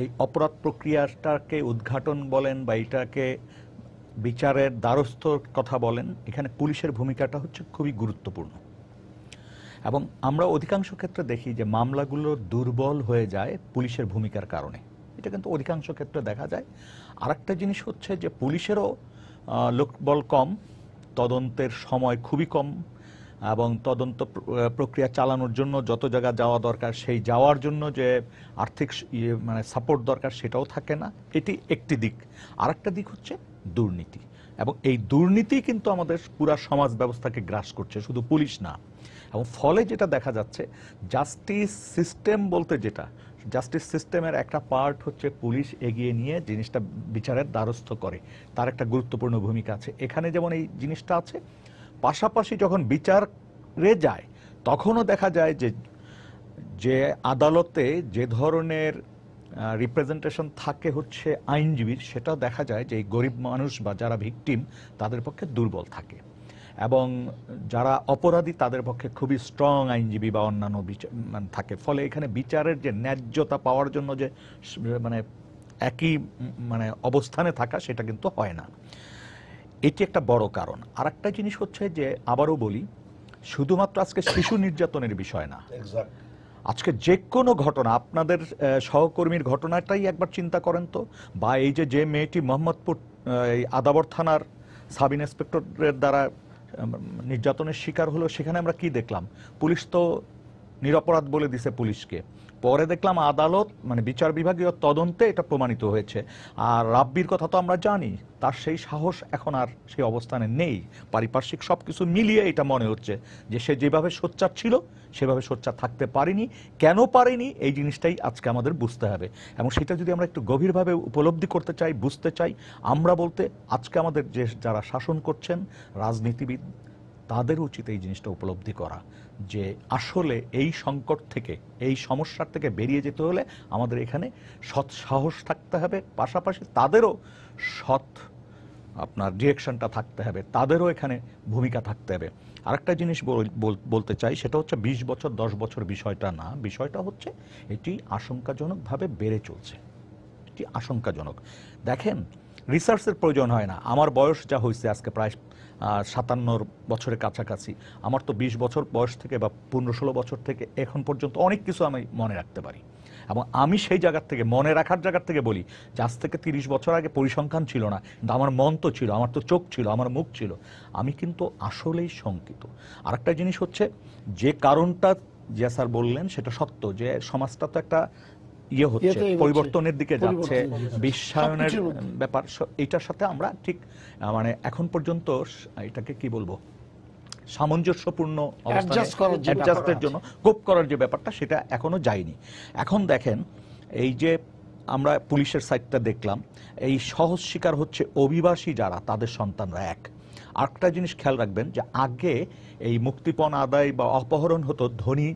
এই অপরাধ প্রক্রিয়াটাকে উদ্ঘাটন বলেন বা এটাকে বিচারের দ্বারস্থর কথা বলেন, এখানে পুলিশের ভূমিকাটা হচ্ছে খুবই গুরুত্বপূর্ণ। এবং আমরা অধিকাংশ ক্ষেত্রে দেখি যে মামলাগুলো দুর্বল হয়ে যায় পুলিশের ভূমিকার কারণে, এটা কিন্তু অধিকাংশ ক্ষেত্রে দেখা যায়। আরেকটা জিনিস হচ্ছে যে পুলিশেরও লোকবল কম, তদন্তের সময় খুবই কম, এবং তদন্ত প্রক্রিয়া চালানোর জন্য যত জায়গা যাওয়া দরকার সেই যাওয়ার জন্য যে আর্থিক মানে সাপোর্ট দরকার সেটাও থাকে না। এটি একটি দিক। আরেকটা দিক হচ্ছে দুর্নীতি, এবং এই দুর্নীতি কিন্তু আমাদের পুরা সমাজ ব্যবস্থাকে গ্রাস করছে, শুধু পুলিশ না। এবং ফলে যেটা দেখা যাচ্ছে, জাস্টিস সিস্টেম বলতে যেটা, জাস্টিস সিস্টেমের একটা পার্ট হচ্ছে পুলিশ এগিয়ে নিয়ে জিনিসটা বিচারের দ্বারস্থ করে, তার একটা গুরুত্বপূর্ণ ভূমিকা আছে এখানে, যেমন এই জিনিসটা আছে। পাশাপাশি যখন বিচারে যায় তখনও দেখা যায় যে আদালতে যে ধরনের রিপ্রেজেন্টেশন থাকে হচ্ছে আইনজীবীর, সেটা দেখা যায় যে এই গরিব মানুষ বা যারা ভিকটিম তাদের পক্ষে দুর্বল থাকে, এবং যারা অপরাধী তাদের পক্ষে খুবই স্ট্রং আইনজীবী বা অন্যান্য থাকে। ফলে এখানে বিচারের যে ন্যায্যতা পাওয়ার জন্য যে মানে একই অবস্থানে থাকা, সেটা কিন্তু হয় না। এটি একটা বড় কারণ। আর একটা জিনিস হচ্ছে যে, আবারও বলি, শুধুমাত্র আজকে শিশু নির্যাতনের বিষয় না, আজকে যে কোনো ঘটনা, আপনাদের সহকর্মীর ঘটনাটাই একবার চিন্তা করেন তো, বা এই যে মেয়েটি মোহাম্মদপুর এই আদাবর থানার সাব ইন্সপেক্টরের দ্বারা নির্যাতনের শিকার হলো, সেখানে আমরা কি দেখলাম? পুলিশ তো নিরপরাধ বলে দিছে পুলিশকে, পরে দেখলাম আদালত বিচার বিভাগীয় তদন্তে এটা প্রমাণিত হয়েছে। আর রাব্বির কথা তো আমরা জানি, তার সেই সাহস এখন আর সেই অবস্থানে নেই। পারিপার্শ্বিক সব কিছু মিলিয়ে এটা মনে হচ্ছে যে সে যেভাবে সোচ্চার ছিল সেভাবে সোচ্চার থাকতে পারেনি। কেন পারেনি, এই জিনিসটাই আজকে আমাদের বুঝতে হবে, এবং সেটা যদি আমরা একটু গভীরভাবে উপলব্ধি করতে চাই, বুঝতে চাই, আমরা বলতে আজকে আমাদের যে যারা শাসন করছেন, রাজনীতিবিদ, তাদের উচিত এই জিনিসটা উপলব্ধি করা যে আসলে এই সংকট থেকে, এই সমস্যার থেকে বেরিয়ে যেতে হলে আমাদের এখানে সৎ সাহস থাকতে হবে, পাশাপাশি তাদেরও সৎ ডিরেকশনটা থাকতে হবে, তাদেরও এখানে ভূমিকা থাকতে হবে। আরেকটা জিনিস বলতে চাই, সেটা হচ্ছে 20 বছর 10 বছর বিষয়টা না, বিষয়টা হচ্ছে এটি আশঙ্কাজনকভাবে বেড়ে চলছে, এটি আশঙ্কাজনক। দেখেন, রিসার্চের প্রয়োজন হয় না। আমার বয়স যা হয়েছে আজকে প্রায় 57 বছরের কাছাকাছি, আমার তো 20 বছর বয়স থেকে বা 15-16 বছর থেকে এখন পর্যন্ত অনেক কিছু আমি মনে রাখতে পারি, এবং আমি সেই জায়গার থেকে, মনে রাখার জায়গার থেকে বলি যে আজ থেকে 30 বছর আগে পরিসংখ্যান ছিল না, কিন্তু আমার মন তো ছিল, আমার তো চোখ ছিল, আমার মুখ ছিল, আমি কিন্তু আসলেই শঙ্কিত। আরেকটা জিনিস হচ্ছে, যে কারণটা জিয়া স্যার বললেন সেটা সত্য, যে সমাজটা তো একটা হচ্ছে, পরিবর্তনের দিকে যাচ্ছে, বিশ্বায়নের ব্যাপার, এটার সাথে আমরা ঠিক এখন পর্যন্ত এটাকে কি বলবো, সামঞ্জস্যপূর্ণ অ্যাডজাস্টের জন্য কোপ করার যে ব্যাপারটা, সেটা এখনো যায়নি। এখন দেখেন, এই যে আমরা পুলিশের সাইডটা দেখলাম, এই সহজ শিকার হচ্ছে অভিবাসী যারা, তাদের সন্তানরা। আরেকটা জিনিস খেয়াল রাখবেন যে আগে এই মুক্তিপণ আদায় বা অপহরণ হতো ধনী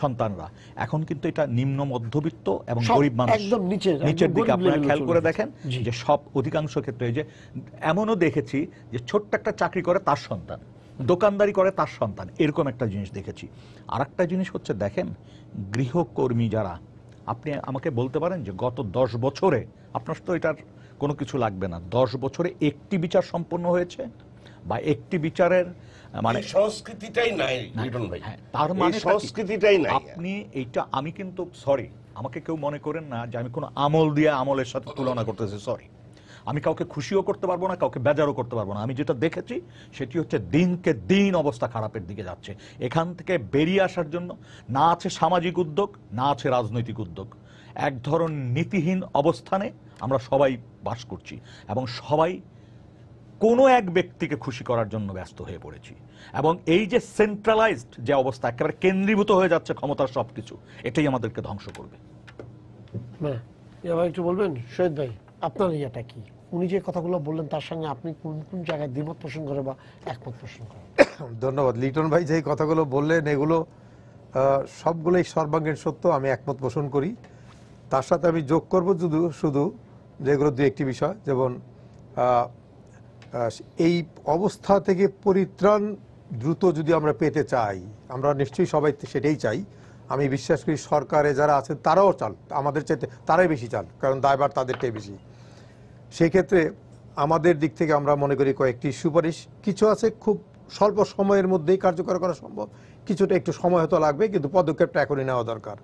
সন্তানরা, এখন কিন্তু এটা নিম্ন মধ্যবিত্ত এবং গরিব মানুষ, একদম নিচের দিকে। আপনারা খেয়াল করে দেখেন যে সব অধিকাংশ ক্ষেত্রে, যে এমনও দেখেছি যে ছোট্ট একটা চাকরি করে তার সন্তান, দোকানদারি করে তার সন্তান, এরকম একটা জিনিস দেখেছি। আর একটা জিনিস হচ্ছে, দেখেন, গৃহকর্মী যারা, আপনি আমাকে বলতে পারেন যে গত 10 বছরে, আপনার তো এটার কোনো কিছু লাগবে না, 10 বছরে একটি বিচার সম্পন্ন হয়েছে, বা একটি বিচারের সংস্কৃতিটাই নাই লিটন ভাই, তার মানে সংস্কৃতিটাই নাই। আপনি এইটা, আমি কিন্তু সরি, আমাকে কেউ মনে করেন না যে আমি কোনো আমল দিয়ে আমলের সাথে তুলনা করতেছি, সরি, আমি কাউকে খুশিও করতে পারবো না, কাউকে বেজারও করতে পারবো না। আমি যেটা দেখেছি সেটি হচ্ছে দিনকে দিন অবস্থা খারাপের দিকে যাচ্ছে। এখান থেকে বেরিয়ে আসার জন্য না আছে সামাজিক উদ্যোগ, না আছে রাজনৈতিক উদ্যোগ, এক ধরনের নীতিহীন অবস্থানে আমরা সবাই বাস করছি, এবং সবাই কোনো এক ব্যক্তিকে খুশি করার জন্য ব্যস্ত হয়ে পড়েছি। এবং এই যে সেন্ট্রালাইজড যে অবস্থা, একেবারে কেন্দ্রীভূত হয়ে যাচ্ছে ক্ষমতার সবকিছু, এটাই আমাদেরকে ধ্বংস করবে। একটু বলবেন শহীদ ভাই, আপনার ইয়েটা কি? উনি যে কথাগুলো বললেন তার সঙ্গে আপনি কোন কোন জায়গায় দ্বিমত পোষণ করে বা একমত পোষণ করেন? ধন্যবাদ। লিটন ভাই যে কথাগুলো বললেন, এগুলো সবগুলোই সর্বাঙ্গীন সত্য, আমি একমত পোষণ করি। তার সাথে আমি যোগ করব শুধু যেগুলো দু একটি বিষয়, যেমন এই অবস্থা থেকে পরিত্রাণ দ্রুত যদি আমরা পেতে চাই, আমরা নিশ্চয়ই সবাই সেটাই চাই। আমি বিশ্বাস করি সরকারে যারা আছেন তারাও চান, আমাদের চাইতে তারাই বেশি চান, কারণ দায়ভার তাদেরটাই বেশি। সেক্ষেত্রে আমাদের দিক থেকে আমরা মনে করি কয়েকটি সুপারিশ কিছু আছে, খুব স্বল্প সময়ের মধ্যেই কার্যকর করা সম্ভব, কিছুটা একটু সময় হয়তো লাগবে, কিন্তু পদক্ষেপটা এখনই নেওয়া দরকার।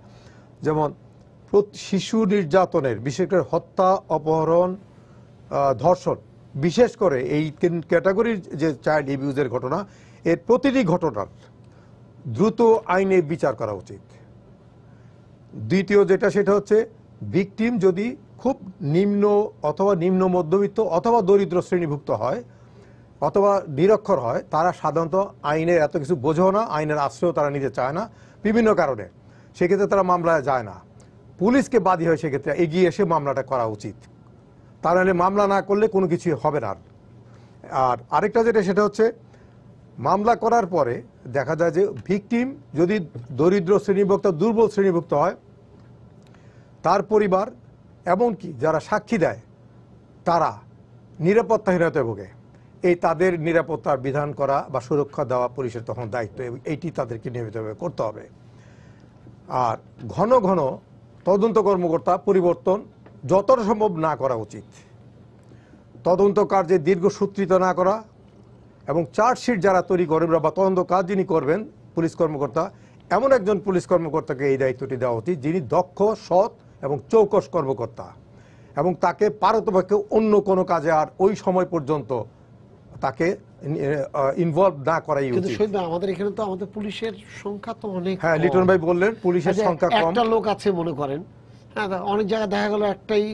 যেমন শিশু নির্যাতনের, বিশেষ করে হত্যা, অপহরণ, ধর্ষণ, বিশেষ করে এই তিন ক্যাটাগরির যে চাইল্ড অ্যাবিউজের ঘটনা, এর প্রতিটি ঘটনার দ্রুত আইনে বিচার করা উচিত। দ্বিতীয় যেটা, সেটা হচ্ছে ভিকটিম যদি খুব নিম্ন অথবা নিম্ন মধ্যবিত্ত অথবা দরিদ্র শ্রেণীভুক্ত হয় অথবা নিরক্ষর হয়, তারা সাধারণত আইনের এত কিছু বোঝেও না, আইনের আশ্রয় তারা নিতে চায় না বিভিন্ন কারণে, সেক্ষেত্রে তারা মামলায় যায় না। পুলিশকে বাদী হয়ে সেক্ষেত্রে এগিয়ে এসে মামলাটা করা উচিত, তা নাহলে মামলা না করলে কোনো কিছুই হবে না। আর আরেকটা যেটা, সেটা হচ্ছে মামলা করার পরে দেখা যায় যে ভিকটিম যদি দরিদ্র শ্রেণীভুক্ত, দুর্বল শ্রেণীভুক্ত হয়, তার পরিবার এমনকি যারা সাক্ষী দেয় তারা নিরাপত্তাহীনতায় ভোগে। এই তাদের নিরাপত্তার বিধান করা বা সুরক্ষা দেওয়া পুলিশের তখন দায়িত্ব, এবং এইটি তাদেরকে নিয়মিতভাবে করতে হবে। আর ঘন ঘন তদন্ত কর্মকর্তা পরিবর্তন যতটা সম্ভব না করা উচিত, তদন্ত কার্যে দীর্ঘসূত্রিত না করা, এবং চার্জশিট যারা তৈরি করবেন বা তদন্ত কাজ যিনি করবেন পুলিশ কর্মকর্তা, এমন একজন পুলিশ কর্মকর্তাকে এই দায়িত্বটি দেওয়া উচিত যিনি দক্ষ, সৎ এবং চৌকস কর্মকর্তা, এবং তাকে পারতপক্ষে অন্য কোনো কাজে আর ওই সময় পর্যন্ত তাকে ইনভলভ না করাই কিন্তু উচিত। শহীদ ভাই, আমাদের এখানে তো আমাদের পুলিশের সংখ্যা তো অনেক হ্যাঁ, কম। লিটন ভাই বললেন পুলিশের আচ্ছা, সংখ্যা কম। একটা লোক আছে মনে করেন, হ্যাঁ, অনেক জায়গায় দেখা গেল একটাই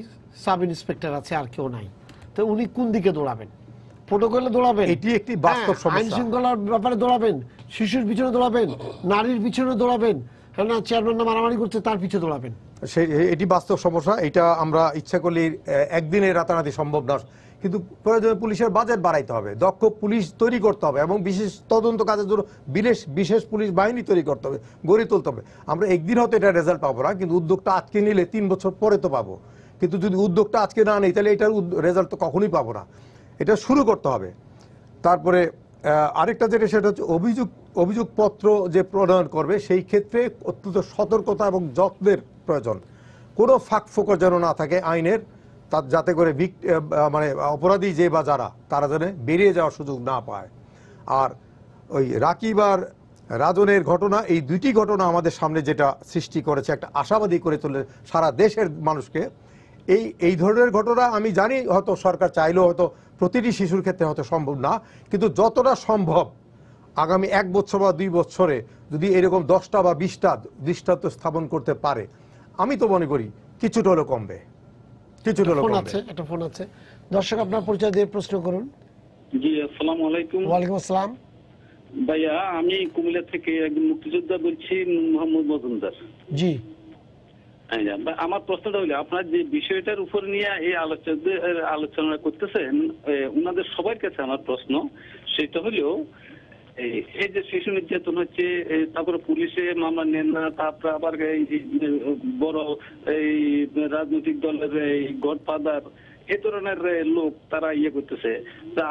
সাব ইন্সপেক্টর আছে, আর কেউ নাই। তো উনি কোন দিকে দৌড়াবেন? প্রোটোকলে দৌড়াবেন, এটি একটি বাস্তব হ্যাঁ, আইন সমস্যা। শৃঙ্খলার ব্যাপারে দৌড়াবেন, শিশুর পিছনে দৌড়াবেন, নারীর পিছনে দৌড়াবেন, হ্যাঁ না, চেয়ারম্যান মারামারি করছে তার পিছনে দৌড়াবেন। এটি বাস্তব সমস্যা। এটা আমরা ইচ্ছা করলে একদিনে রাতারাতি সম্ভব না, কিন্তু প্রয়োজনে পুলিশের বাজেট বাড়াইতে হবে, দক্ষ পুলিশ তৈরি করতে হবে, এবং বিশেষ তদন্ত কাজের জন্য বিশেষ পুলিশ বাহিনী তৈরি করতে হবে, গড়ে তুলতে হবে। আমরা একদিন হয়তো এটা রেজাল্ট পাবো না, কিন্তু উদ্যোগটা আজকে নিলে 3 বছর পরে তো পাবো। কিন্তু যদি উদ্যোগটা আজকে না নেই তাহলে এটার রেজাল্ট তো কখনোই পাবো না। এটা শুরু করতে হবে। তারপরে আরেকটা যেটা, সেটা হচ্ছে অভিযোগপত্র যে প্রণয়ন করবে সেই ক্ষেত্রে অত্যন্ত সতর্কতা এবং যত্নের প্রয়োজন। কোনো ফাঁক ফোকর যেন না থাকে আইনের, যাতে করে মানে অপরাধী যে বা যারা, তারা যেন বেরিয়ে যাওয়ার সুযোগ না পায়। আর ওই রাকিব আর রাজনের ঘটনা, এই দুইটি ঘটনা আমাদের সামনে যেটা সৃষ্টি করেছে, একটা আশাবাদী করে তোলে সারা দেশের মানুষকে। এই ধরনের ঘটনা আমি জানি হয়তো সরকার চাইলেও হয়তো প্রতিটি শিশুর ক্ষেত্রে হয়তো সম্ভব না, কিন্তু যতটা সম্ভব আগামী 1 বছর বা 2 বছরে যদি এরকম 10টা বা 20টা দৃষ্টান্ত স্থাপন করতে পারে, আমি তো মনে করি কিছুটা হলেও কমবে, কিছুটা হলেও ফোন কমবে। আছে, একটা ফোন আছে। দর্শক, আপনার পরিচয় দিয়ে প্রশ্ন করুন। জি, আসসালামু আলাইকুম। ওয়ালাইকুম আসসালাম। ভাইয়া, আমি কুমিল্লা থেকে একজন মুক্তিযোদ্ধা বলছি, মোহাম্মদ মজুমদার। জি, আমার প্রশ্নটা হলো, আপনার যে বিষয়টার উপর নিয়ে এই আলোচনা করতেছেন, ওনাদের সবার কাছে আমার প্রশ্ন সেটা হলো, এই যে শিশু নির্যাতন হচ্ছে, তারপরে পুলিশে মামলা নেন না, তারপরে আবার এই বড় এই রাজনৈতিক দলের এই গডফাদার, এই ধরনের লোক তারা ইয়ে করতেছে।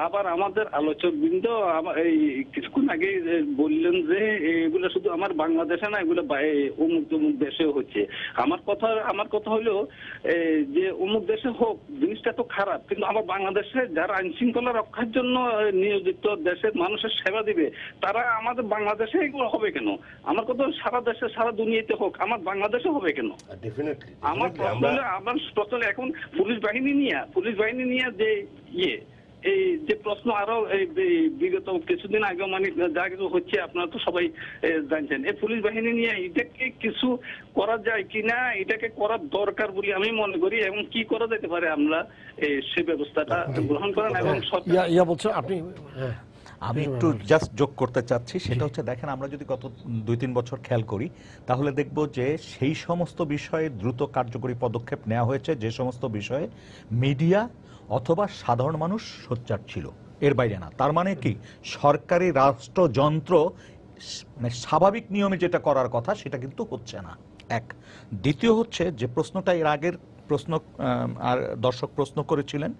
আবার আমাদের আলোচক বৃন্দ এই কিছুক্ষণ আগে বললেন যে এগুলো শুধু আমার বাংলাদেশে না, এগুলো অমুক তমুক দেশেও হচ্ছে। আমার কথা হলো যে অমুক দেশে হোক, জিনিসটা তো খারাপ, কিন্তু আমার বাংলাদেশে যারা আইন শৃঙ্খলা রক্ষার জন্য নিয়োজিত, দেশের মানুষের সেবা দিবে, তারা আমাদের বাংলাদেশে এগুলো হবে কেন? আমার কথা সারা দেশে, সারা দুনিয়াতে হোক, আমার বাংলাদেশে হবে কেন? আমার প্রশ্ন হলো, এখন পুলিশ বাহিনী নিয়ে যে এই যে প্রশ্ন, আরো বিগত কিছুদিন আগে মানে যা কিছু হচ্ছে আপনারা তো সবাই জানছেন, এই পুলিশ বাহিনী নিয়ে এটাকে কিছু করা যায় কিনা, এটাকে করার দরকার বলে আমি মনে করি, এবং কি করা যেতে পারে আমরা সে ব্যবস্থাটা গ্রহণ করেন। এবং ইয়া বলছো আপনি? হ্যাঁ, আমি একটু জাস্ট যোগ করতে চাচ্ছি, সেটা হচ্ছে দেখেন, আমরা যদি গত 2-3 বছর খেয়াল করি তাহলে দেখব যে সেই সমস্ত বিষয়ে দ্রুত কার্যকরী পদক্ষেপ নেওয়া হয়েছে যে সমস্ত বিষয়ে মিডিয়া অথবা সাধারণ মানুষ সোচ্চার ছিল, এর বাইরে না। তার মানে কি, সরকারি রাষ্ট্রযন্ত্র মানে স্বাভাবিক নিয়মে যেটা করার কথা সেটা কিন্তু হচ্ছে না, এক। দ্বিতীয় হচ্ছে যে প্রশ্নটা এর আগের প্রশ্ন আর দর্শক প্রশ্ন করেছিলেন,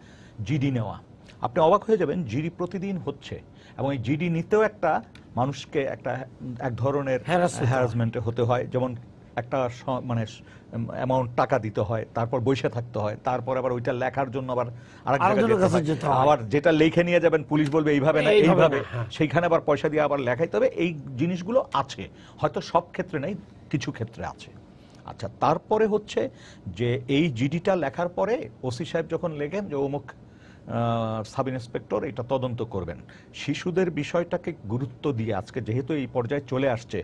জিডি নেওয়া। আপনি অবাক হয়ে যাবেন, জিডি প্রতিদিন হচ্ছে, এবং এই জিডি নিতেও একটা মানুষকে এক ধরনের হ্যারাসমেন্টে হতে হয়। যেমন একটা মানে অ্যামাউন্ট টাকা দিতে হয়, তারপর বসে থাকতে হয়, তারপর আবার ওইটা লেখার জন্য আবার আরেকজনের কাছে যেতে হয়, আবার যেটা লিখে নিয়ে যাবেন পুলিশ বলবে এইভাবে না এইভাবে, সেইখানে আবার পয়সা দিয়ে আবার লেখাইতে হবে। এই জিনিসগুলো আছে, হয়তো সব ক্ষেত্রে নেই, কিছু ক্ষেত্রে আছে। আচ্ছা, তারপরে হচ্ছে যে এই জিডিটা লেখার পরে ওসি সাহেব যখন লেখেন যে অমুক সাব ইন্সপেক্টর এটা তদন্ত করবেন, শিশুদের বিষয়টাকে গুরুত্ব দিয়ে আজকে যেহেতু এই পর্যায়ে চলে আসছে,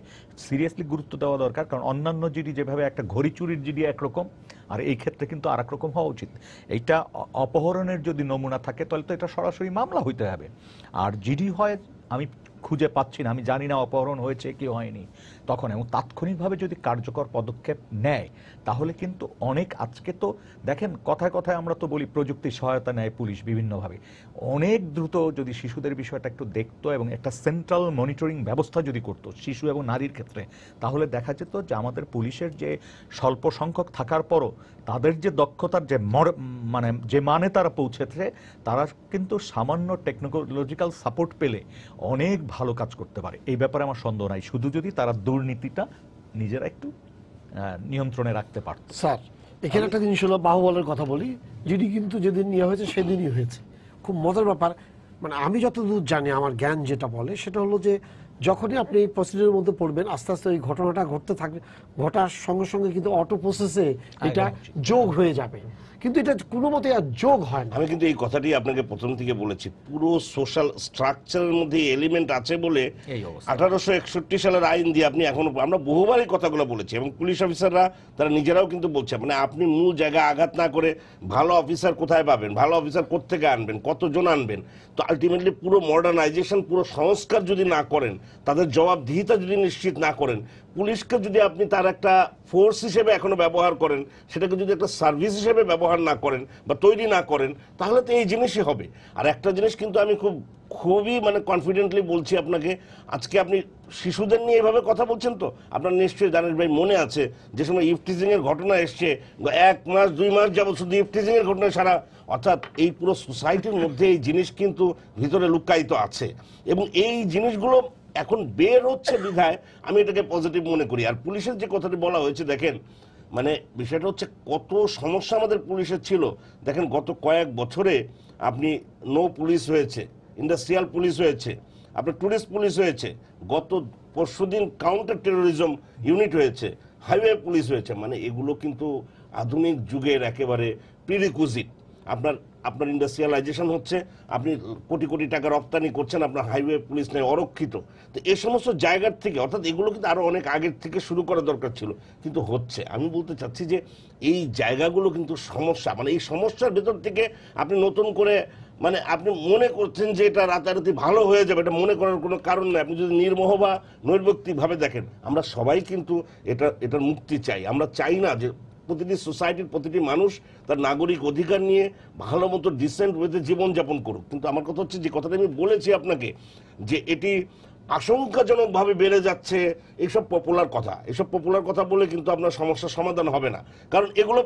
সিরিয়াসলি গুরুত্ব দেওয়া দরকার। কারণ অন্যান্য জিডি যেভাবে একটা ঘড়ি চুরির জিডি একরকম, আর এই ক্ষেত্রে কিন্তু আর এক রকম হওয়া উচিত। এইটা অপহরণের যদি নমুনা থাকে তাহলে তো এটা সরাসরি মামলা হইতে হবে। আর জিডি হয়, আমি খুঁজে পাচ্ছি না, আমি জানি না অপহরণ হয়েছে কি হয়নি, তখন এবং তাৎক্ষণিকভাবে যদি কার্যকর পদক্ষেপ নেয় তাহলে কিন্তু অনেক, আজকে তো দেখেন কথায় কথায় আমরা তো বলি প্রযুক্তির সহায়তা নেয় পুলিশ বিভিন্নভাবে, অনেক দ্রুত যদি শিশুদের বিষয়টা একটু দেখতো এবং একটা সেন্ট্রাল মনিটরিং ব্যবস্থা যদি করতো শিশু এবং নারীর ক্ষেত্রে, তাহলে দেখা যেত যে আমাদের পুলিশের যে স্বল্প সংখ্যক থাকার পরও তাদের যে দক্ষতার যে মানে তারা পৌঁছেছে, তারা কিন্তু সামান্য টেকনোলজিক্যাল সাপোর্ট পেলে অনেক ভালো কাজ করতে পারে। এই ব্যাপারে আমার সন্দেহ নাই, শুধু যদি তারা দুর্নীতিটা নিজেরা একটু নিয়ন্ত্রণে রাখতে পারত। স্যার এখানে একটা জিনিস হলো, বাহুবলের কথা বলি, জিডি কিন্তু যেদিন নেওয়া হয়েছে সেদিনই হয়েছে। খুব মজার ব্যাপার, মানে আমি যতদূর জানি, আমার জ্ঞান যেটা বলে সেটা হলো যে যখনই আপনি এই প্রসিডিউরের মধ্যে পড়বেন আস্তে আস্তে ওই ঘটনাটা ঘটতে থাকবে, ঘটার সঙ্গে সঙ্গে কিন্তু অটো প্রসেসে এটা যোগ হয়ে যাবে, কিন্তু এটা কোনো মতে আর যোগ হয় না। আমি কিন্তু এই কথাটি আপনাকে প্রথম থেকে বলেছি, পুরো সোশ্যাল স্ট্রাকচারের মধ্যে এলিমেন্ট আছে বলে 1861 সালের আইন দিয়ে আপনি এখনো, আমরা বহুবার এই কথাগুলো বলেছি এবং পুলিশ অফিসাররা তারা নিজেরাও কিন্তু বলছে, মানে আপনি মূল জায়গায় আঘাত না করে ভালো অফিসার কোথায় পাবেন, ভালো অফিসার কোত্থেকে আনবেন, কতজন আনবেন, তো আলটিমেটলি পুরো মডার্নাইজেশন, পুরো সংস্কার যদি না করেন, তাদের জবাবদিহিতা যদি নিশ্চিত না করেন, পুলিশকে যদি আপনি তার একটা ফোর্স হিসেবে এখনো ব্যবহার করেন, সেটাকে যদি একটা সার্ভিস হিসেবে ব্যবহার না করেন বা তৈরি না করেন, তাহলে তো এই জিনিসই হবে। আর একটা জিনিস কিন্তু আমি খুবই মানে কনফিডেন্টলি বলছি আপনাকে, আজকে আপনি শিশুদের নিয়ে এভাবে কথা বলছেন, তো আপনার নিশ্চয়ই জানেন ভাই, মনে আছে যে সময় ইফটিজিং এর ঘটনা এসছে, 1 মাস 2 মাস যাবত শুধু ইফটিজিং এর ঘটনা সারা, অর্থাৎ এই পুরো সোসাইটির মধ্যে এই জিনিস কিন্তু ভিতরে লুকায়িত আছে এবং এই জিনিসগুলো এখন বের হচ্ছে বিধায় আমি এটাকে পজিটিভ মনে করি। আর পুলিশের যে কথাটি বলা হয়েছে, দেখেন মানে বিষয়টা হচ্ছে কত সমস্যা আমাদের পুলিশের ছিল। দেখেন গত কয়েক বছরে আপনি নো পুলিশ হয়েছে, ইন্ডাস্ট্রিয়াল পুলিশ হয়েছে, আপনার টুরিস্ট পুলিশ হয়েছে, গত পরশুদিন কাউন্টার টেরোরিজম ইউনিট হয়েছে, হাইওয়ে পুলিশ হয়েছে, মানে এগুলো কিন্তু আধুনিক যুগের একেবারে প্রিরিকুইজিট। আপনার ইন্ডাস্ট্রিয়ালাইজেশন হচ্ছে, আপনি কোটি কোটি টাকা রপ্তানি করছেন, আপনার হাইওয়ে পুলিশ নেই অরক্ষিত, তো এই সমস্ত জায়গার থেকে, অর্থাৎ এগুলো কিন্তু আরো অনেক আগের থেকে শুরু করা দরকার ছিল, কিন্তু হচ্ছে। আমি বলতে চাচ্ছি যে এই জায়গাগুলো কিন্তু সমস্যা, মানে এই সমস্যার ভেতর থেকে আপনি নতুন করে, মানে আপনি মনে করছেন যে এটা রাতারাতি ভালো হয়ে যাবে, এটা মনে করার কোনো কারণ নেই। আপনি যদি নির্মোহ বা নৈর্ব্যক্তিকভাবে দেখেন, আমরা সবাই কিন্তু এটার মুক্তি চাই। আমরা চাই না যে প্রতিটি সোসাইটির প্রতিটি মানুষ তার নাগরিক অধিকার নিয়ে ভালো মতো ডিসেন্ট ওয়েতে জীবনযাপন করুক, কিন্তু আমার কথা হচ্ছে যে কথাটা আমি বলেছি আপনাকে, যে এটি আশঙ্কাজনকভাবে বেড়ে যাচ্ছে, এইসব পপুলার কথা বলে কিন্তু আপনার সমস্যার সমাধান হবে না। কারণ এগুলো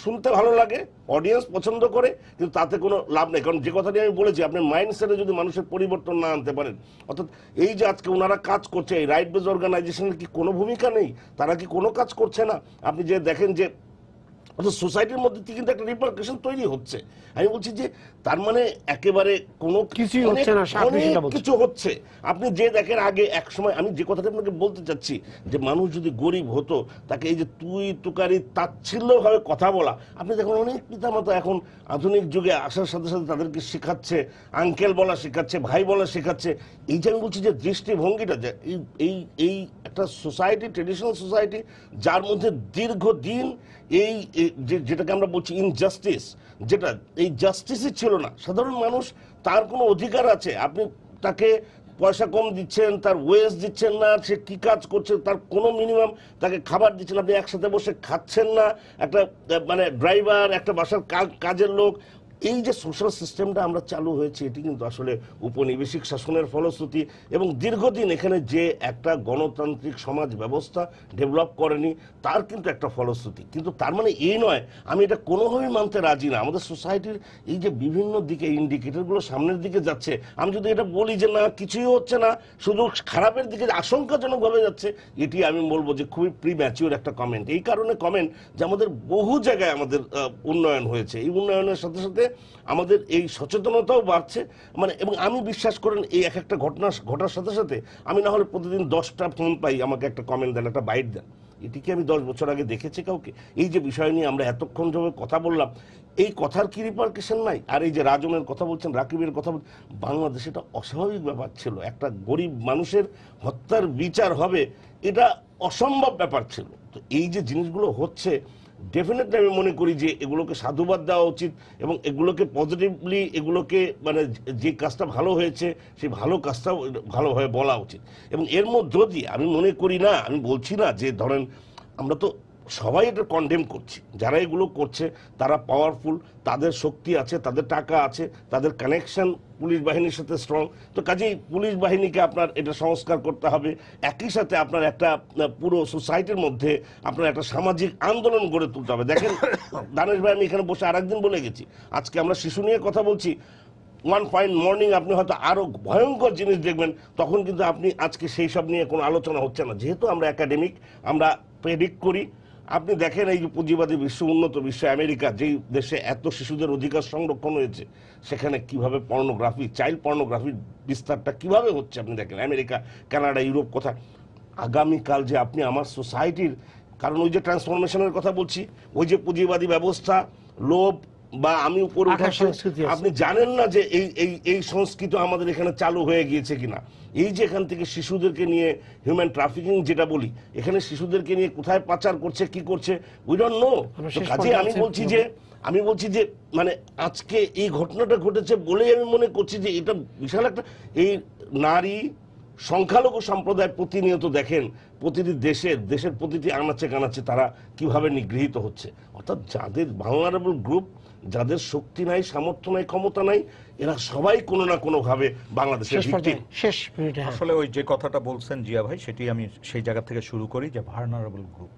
শুনতে ভালো লাগে, অডিয়েন্স পছন্দ করে, কিন্তু তাতে কোনো লাভ নেই। কারণ যে কথাটি আমি বলেছি, আপনি মাইন্ডসেটে যদি মানুষের পরিবর্তন না আনতে পারেন, অর্থাৎ এই যে আজকে ওনারা কাজ করছে, এই রাইট বেজ অর্গানাইজেশনের কি কোনো ভূমিকা নেই? তারা কি কোনো কাজ করছে না? আপনি যে দেখেন যে সোসাইটির মধ্যে কিন্তু একটা রিপারকাশন তৈরি হচ্ছে। আমি বলছি যে তার মানে একেবারে কোনো কিছুই হচ্ছে না, কিছু হচ্ছে। আপনি যে দেখেন আগে এক সময়, আমি যে কথাটা আপনাকে বলতে চাচ্ছি, যে মানুষ যদি গরিব হতো, তাকে এই যে তুই তুকারি তাচ্ছিল্যভাবে কথা বলা, আপনি দেখুন অনেক পিতামাতা এখন আধুনিক যুগে আসার সাথে সাথে তাদেরকে শেখাচ্ছে, আঙ্কেল বলা শেখাচ্ছে, ভাই বলা শেখাচ্ছে। এই যে আমি বলছি যে দৃষ্টিভঙ্গিটা, যে এই একটা সোসাইটি, ট্রেডিশনাল সোসাইটি, যার মধ্যে দীর্ঘদিন এই যেটাকে আমরা বলছি ইনজাস্টিস, যেটা এই জাস্টিসই ছিল না, সাধারণ মানুষ তার কোনো অধিকার আছে, আপনি তাকে পয়সা কম দিচ্ছেন, তার ওয়েজ দিচ্ছেন না, সে কি কাজ করছে তার কোনো মিনিমাম তাকে খাবার দিচ্ছেন, আপনি একসাথে বসে খাচ্ছেন না, একটা মানে ড্রাইভার, একটা বাসার কাজের লোক, এই যে সোশ্যাল সিস্টেমটা আমরা চালু হয়েছে, এটি কিন্তু আসলে উপনিবেশিক শাসনের ফলশ্রুতি এবং দীর্ঘদিন এখানে যে একটা গণতান্ত্রিক সমাজ ব্যবস্থা ডেভেলপ করেনি, তার কিন্তু একটা ফলশ্রুতি। কিন্তু তার মানে এই নয়, আমি এটা কোনোভাবেই মানতে রাজি না। আমাদের সোসাইটির এই যে বিভিন্ন দিকে ইন্ডিকেটরগুলো সামনের দিকে যাচ্ছে, আমি যদি এটা বলি যে না কিছুই হচ্ছে না, শুধু খারাপের দিকে আশঙ্কাজনকভাবে যাচ্ছে, এটি আমি বলবো যে খুবই প্রিম্যাচিওর একটা কমেন্ট। এই কারণে কমেন্ট যে আমাদের বহু জায়গায় আমাদের উন্নয়ন হয়েছে, এই উন্নয়নের সাথে সাথে আমাদের এই সচেতনতাও বাড়ছে, মানে এবং আমি বিশ্বাস করেন এই এক একটা ঘটনা ঘটার সাথে সাথে আমি না হলে প্রতিদিন 10টা ফোন পাই, আমাকে একটা কমেন্ট দেন, একটা বাইট দেন। এটিকে আমি 10 বছর আগে দেখেছি কাউকে? এই যে বিষয় নিয়ে আমরা এতক্ষণ ধরে কথা বললাম, এই কথার কি রিপারকেশন নাই? আর এই যে রাজনের কথা বলছেন, রাকিবের কথা বলছেন, বাংলাদেশে এটা অস্বাভাবিক ব্যাপার ছিল, একটা গরিব মানুষের হত্যার বিচার হবে, এটা অসম্ভব ব্যাপার ছিল। তো এই যে জিনিসগুলো হচ্ছে, ডেফিনেটলি আমি মনে করি যে এগুলোকে সাধুবাদ দেওয়া উচিত এবং এগুলোকে পজিটিভলি এগুলোকে মানে যে কাজটা ভালো হয়েছে সেই ভালো কাজটা ভালোভাবে বলা উচিত। এবং এর মধ্য দিয়ে আমি মনে করি না, আমি বলছি না যে ধরেন আমরা তো সবাই এটা কন্ডেম করছি, যারা এগুলো করছে তারা পাওয়ারফুল, তাদের শক্তি আছে, তাদের টাকা আছে, তাদের কানেকশন পুলিশ বাহিনীর সাথে স্ট্রং। তো কাজেই পুলিশ বাহিনীকে আপনার এটা সংস্কার করতে হবে, একই সাথে আপনার একটা পুরো সোসাইটির মধ্যে আপনার একটা সামাজিক আন্দোলন গড়ে তুলতে হবে। দেখেন দানেশ ভাই, আমি এখানে বসে আরেকদিন বলে গেছি, আজকে আমরা শিশু নিয়ে কথা বলছি, ওয়ান ফাইন মর্নিং আপনি হয়তো আরো ভয়ঙ্কর জিনিস দেখবেন, তখন কিন্তু আপনি আজকে সেই সব নিয়ে কোনো আলোচনা হচ্ছে না। যেহেতু আমরা একাডেমিক, আমরা প্রেডিক্ট করি। আপনি দেখেন এই যে পুঁজিবাদী বিশ্ব, উন্নত বিশ্ব আমেরিকা, যেই দেশে এত শিশুদের অধিকার সংরক্ষণ হয়েছে, সেখানে কিভাবে পর্নোগ্রাফি, চাইল্ড পর্নোগ্রাফির বিস্তারটা কিভাবে হচ্ছে আপনি দেখেন, আমেরিকা, কানাডা, ইউরোপ কোথায়। আগামীকাল যে আপনি আমার সোসাইটির, কারণ ওই যে ট্রান্সফরমেশনের কথা বলছি, ওই যে পুঁজিবাদী ব্যবস্থা, লোভ বা আমি উপরে আকাশ সংস্কৃতি আছে। আপনি জানেন না যে এই এই এই সংস্কৃতি আমাদের এখানে চালু হয়ে গিয়েছে কিনা। এই যে এখান থেকে শিশুদেরকে নিয়ে হিউম্যান ট্রাফিকিং যেটা বলি, এখানে শিশুদেরকে নিয়ে কোথায় পাচার করছে, কি করছে, উই ডোন্ট নো। কাজে আমি বলছি যে মানে আজকে এই ঘটনাটা ঘটেছে বলেই আমি মনে করছি যে এটা বিশাল একটা, এই নারী সংখ্যালঘু সম্প্রদায় প্রতিনিয়ত দেখেন প্রতিটি দেশের প্রতিটি আনাচে কানাচে তারা কিভাবে নিগৃহীত হচ্ছে। অর্থাৎ যাদের ভালনারেবল গ্রুপ, যাদের শক্তি নাই, সামর্থ্য নাই, ক্ষমতা নাই, এরা সবাই কোনো না কোনো ভাবে বাংলাদেশের ভিকটিম। শেষ মিনিটে আসলে ওই যে কথাটা বলছেন জিয়া ভাই, সেটি আমি সেই জায়গা থেকে শুরু করি যে ভালনারেবল গ্রুপ।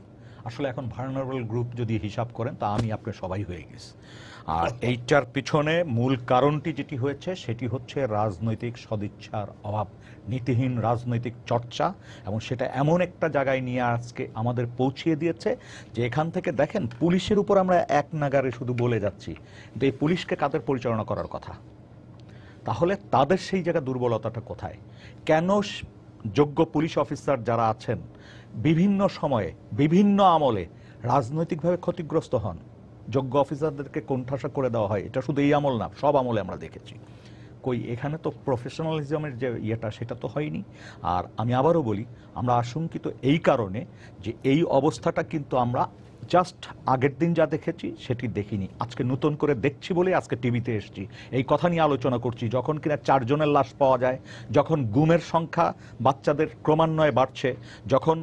আসলে এখন ভালনারেবল গ্রুপ যদি হিসাব করেন তা আমি আপনি সবাই হয়ে গেছি। আর এইটার পিছনে মূল কারণটি যেটি হয়েছে সেটি হচ্ছে রাজনৈতিক সদিচ্ছার অভাব, নীতিহীন রাজনৈতিক চর্চা, এবং সেটা এমন একটা জায়গায় নিয়ে আজকে আমাদের পৌঁছিয়ে দিয়েছে যে এখান থেকে দেখেন পুলিশের উপর আমরা এক নাগারে শুধু বলে যাচ্ছি, কিন্তু এই পুলিশকে কাদের পরিচালনা করার কথা? তাহলে তাদের সেই জায়গা দুর্বলতাটা কোথায়? কেন যোগ্য পুলিশ অফিসার যারা আছেন বিভিন্ন সময়ে বিভিন্ন আমলে রাজনৈতিকভাবে ক্ষতিগ্রস্ত হন? যোগ্য অফিসারদেরকে কোণঠাসা করে দেওয়া হয়, এটা শুধু এই আমল না, সব আমলে আমরা দেখেছি। কই এখানে তো প্রফেশনালিজমের যে ইয়েটা সেটা তো হয়নি। আর আমি আবারও বলি, আমরা আশঙ্কিত এই কারণে যে এই অবস্থাটা কিন্তু আমরা জাস্ট আগের দিন যা দেখেছি সেটি দেখিনি, আজকে নতুন করে দেখছি বলে আজকে টিভিতে এসেছি, এই কথা নিয়ে আলোচনা করছি। যখন কিনা 4 জনের লাশ পাওয়া যায়, যখন গুমের সংখ্যা বাচ্চাদের ক্রমান্বয়ে বাড়ছে, যখন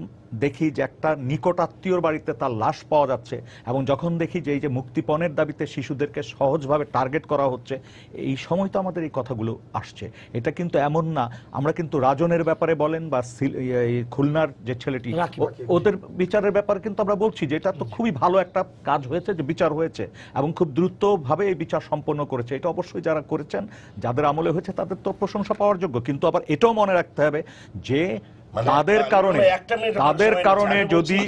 দেখি যে একটা নিকট আত্মীয়র বাড়িতে তার লাশ পাওয়া যাচ্ছে, এবং যখন দেখি যে এই যে মুক্তিপণের দাবিতে শিশুদেরকে সহজভাবে টার্গেট করা হচ্ছে, এই সময় তো আমাদের এই কথাগুলো আসছে। এটা কিন্তু এমন না, আমরা কিন্তু রাজনের ব্যাপারে বলেন বা খুলনার যে ছেলেটি, ওদের বিচারের ব্যাপারে কিন্তু আমরা বলছি যে এটা তো খুবই ভালো একটা কাজ হয়েছে, যে বিচার হয়েছে এবং খুব দ্রুতভাবে এই বিচার সম্পন্ন করেছে। এটা অবশ্যই যারা করেছেন, যাদের আমলে হয়েছে তাদের তো প্রশংসা পাওয়ার যোগ্য। কিন্তু আবার এটাও মনে রাখতে হবে যে তাদের কারণে যদি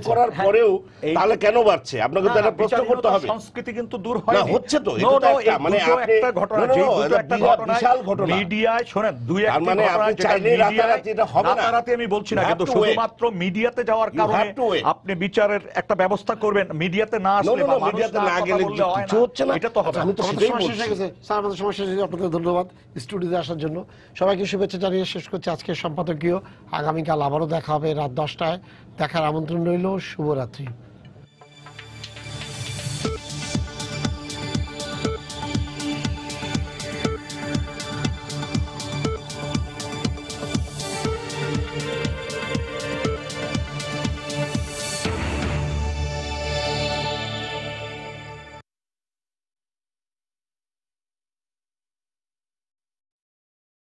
করার পরেও তাহলে কেন বাড়ছে, আপনাকে তো একটা প্রশ্ন করতে হবে। সংস্কৃতি কিন্তু দূর হয় না, হচ্ছে তো মানে একটা ঘটনা, বিশাল ঘটনা মিডিয়ায় শোনেন, দুই একটা মানে আপনি চাইলে রাতারাতি এটা হবে না, রাতারাতি আমি বলছি না, কিন্তু শুধুমাত্র মিডিয়াতে যাওয়ার কারণে আপনি বিচারের একটা ব্যবস্থা করবেন, মিডিয়াতে না আসলে বা মিডিয়াতে না গেলে কিছু হচ্ছে না, এটা তো হবে। আমি তো সেটাই বলছি। স্যার, আমাদের সমস্যা শেষ, আপনাদের ধন্যবাদ স্টুডিওতে আসার জন্য। সবাইকে শুভেচ্ছা জানিয়ে শেষ করছি আজকের সম্পাদকীয়। আগামীকাল আবারও দেখা হবে রাত 10টায়। দেখার আমন্ত্রণ রইল। শুভরাত্রি।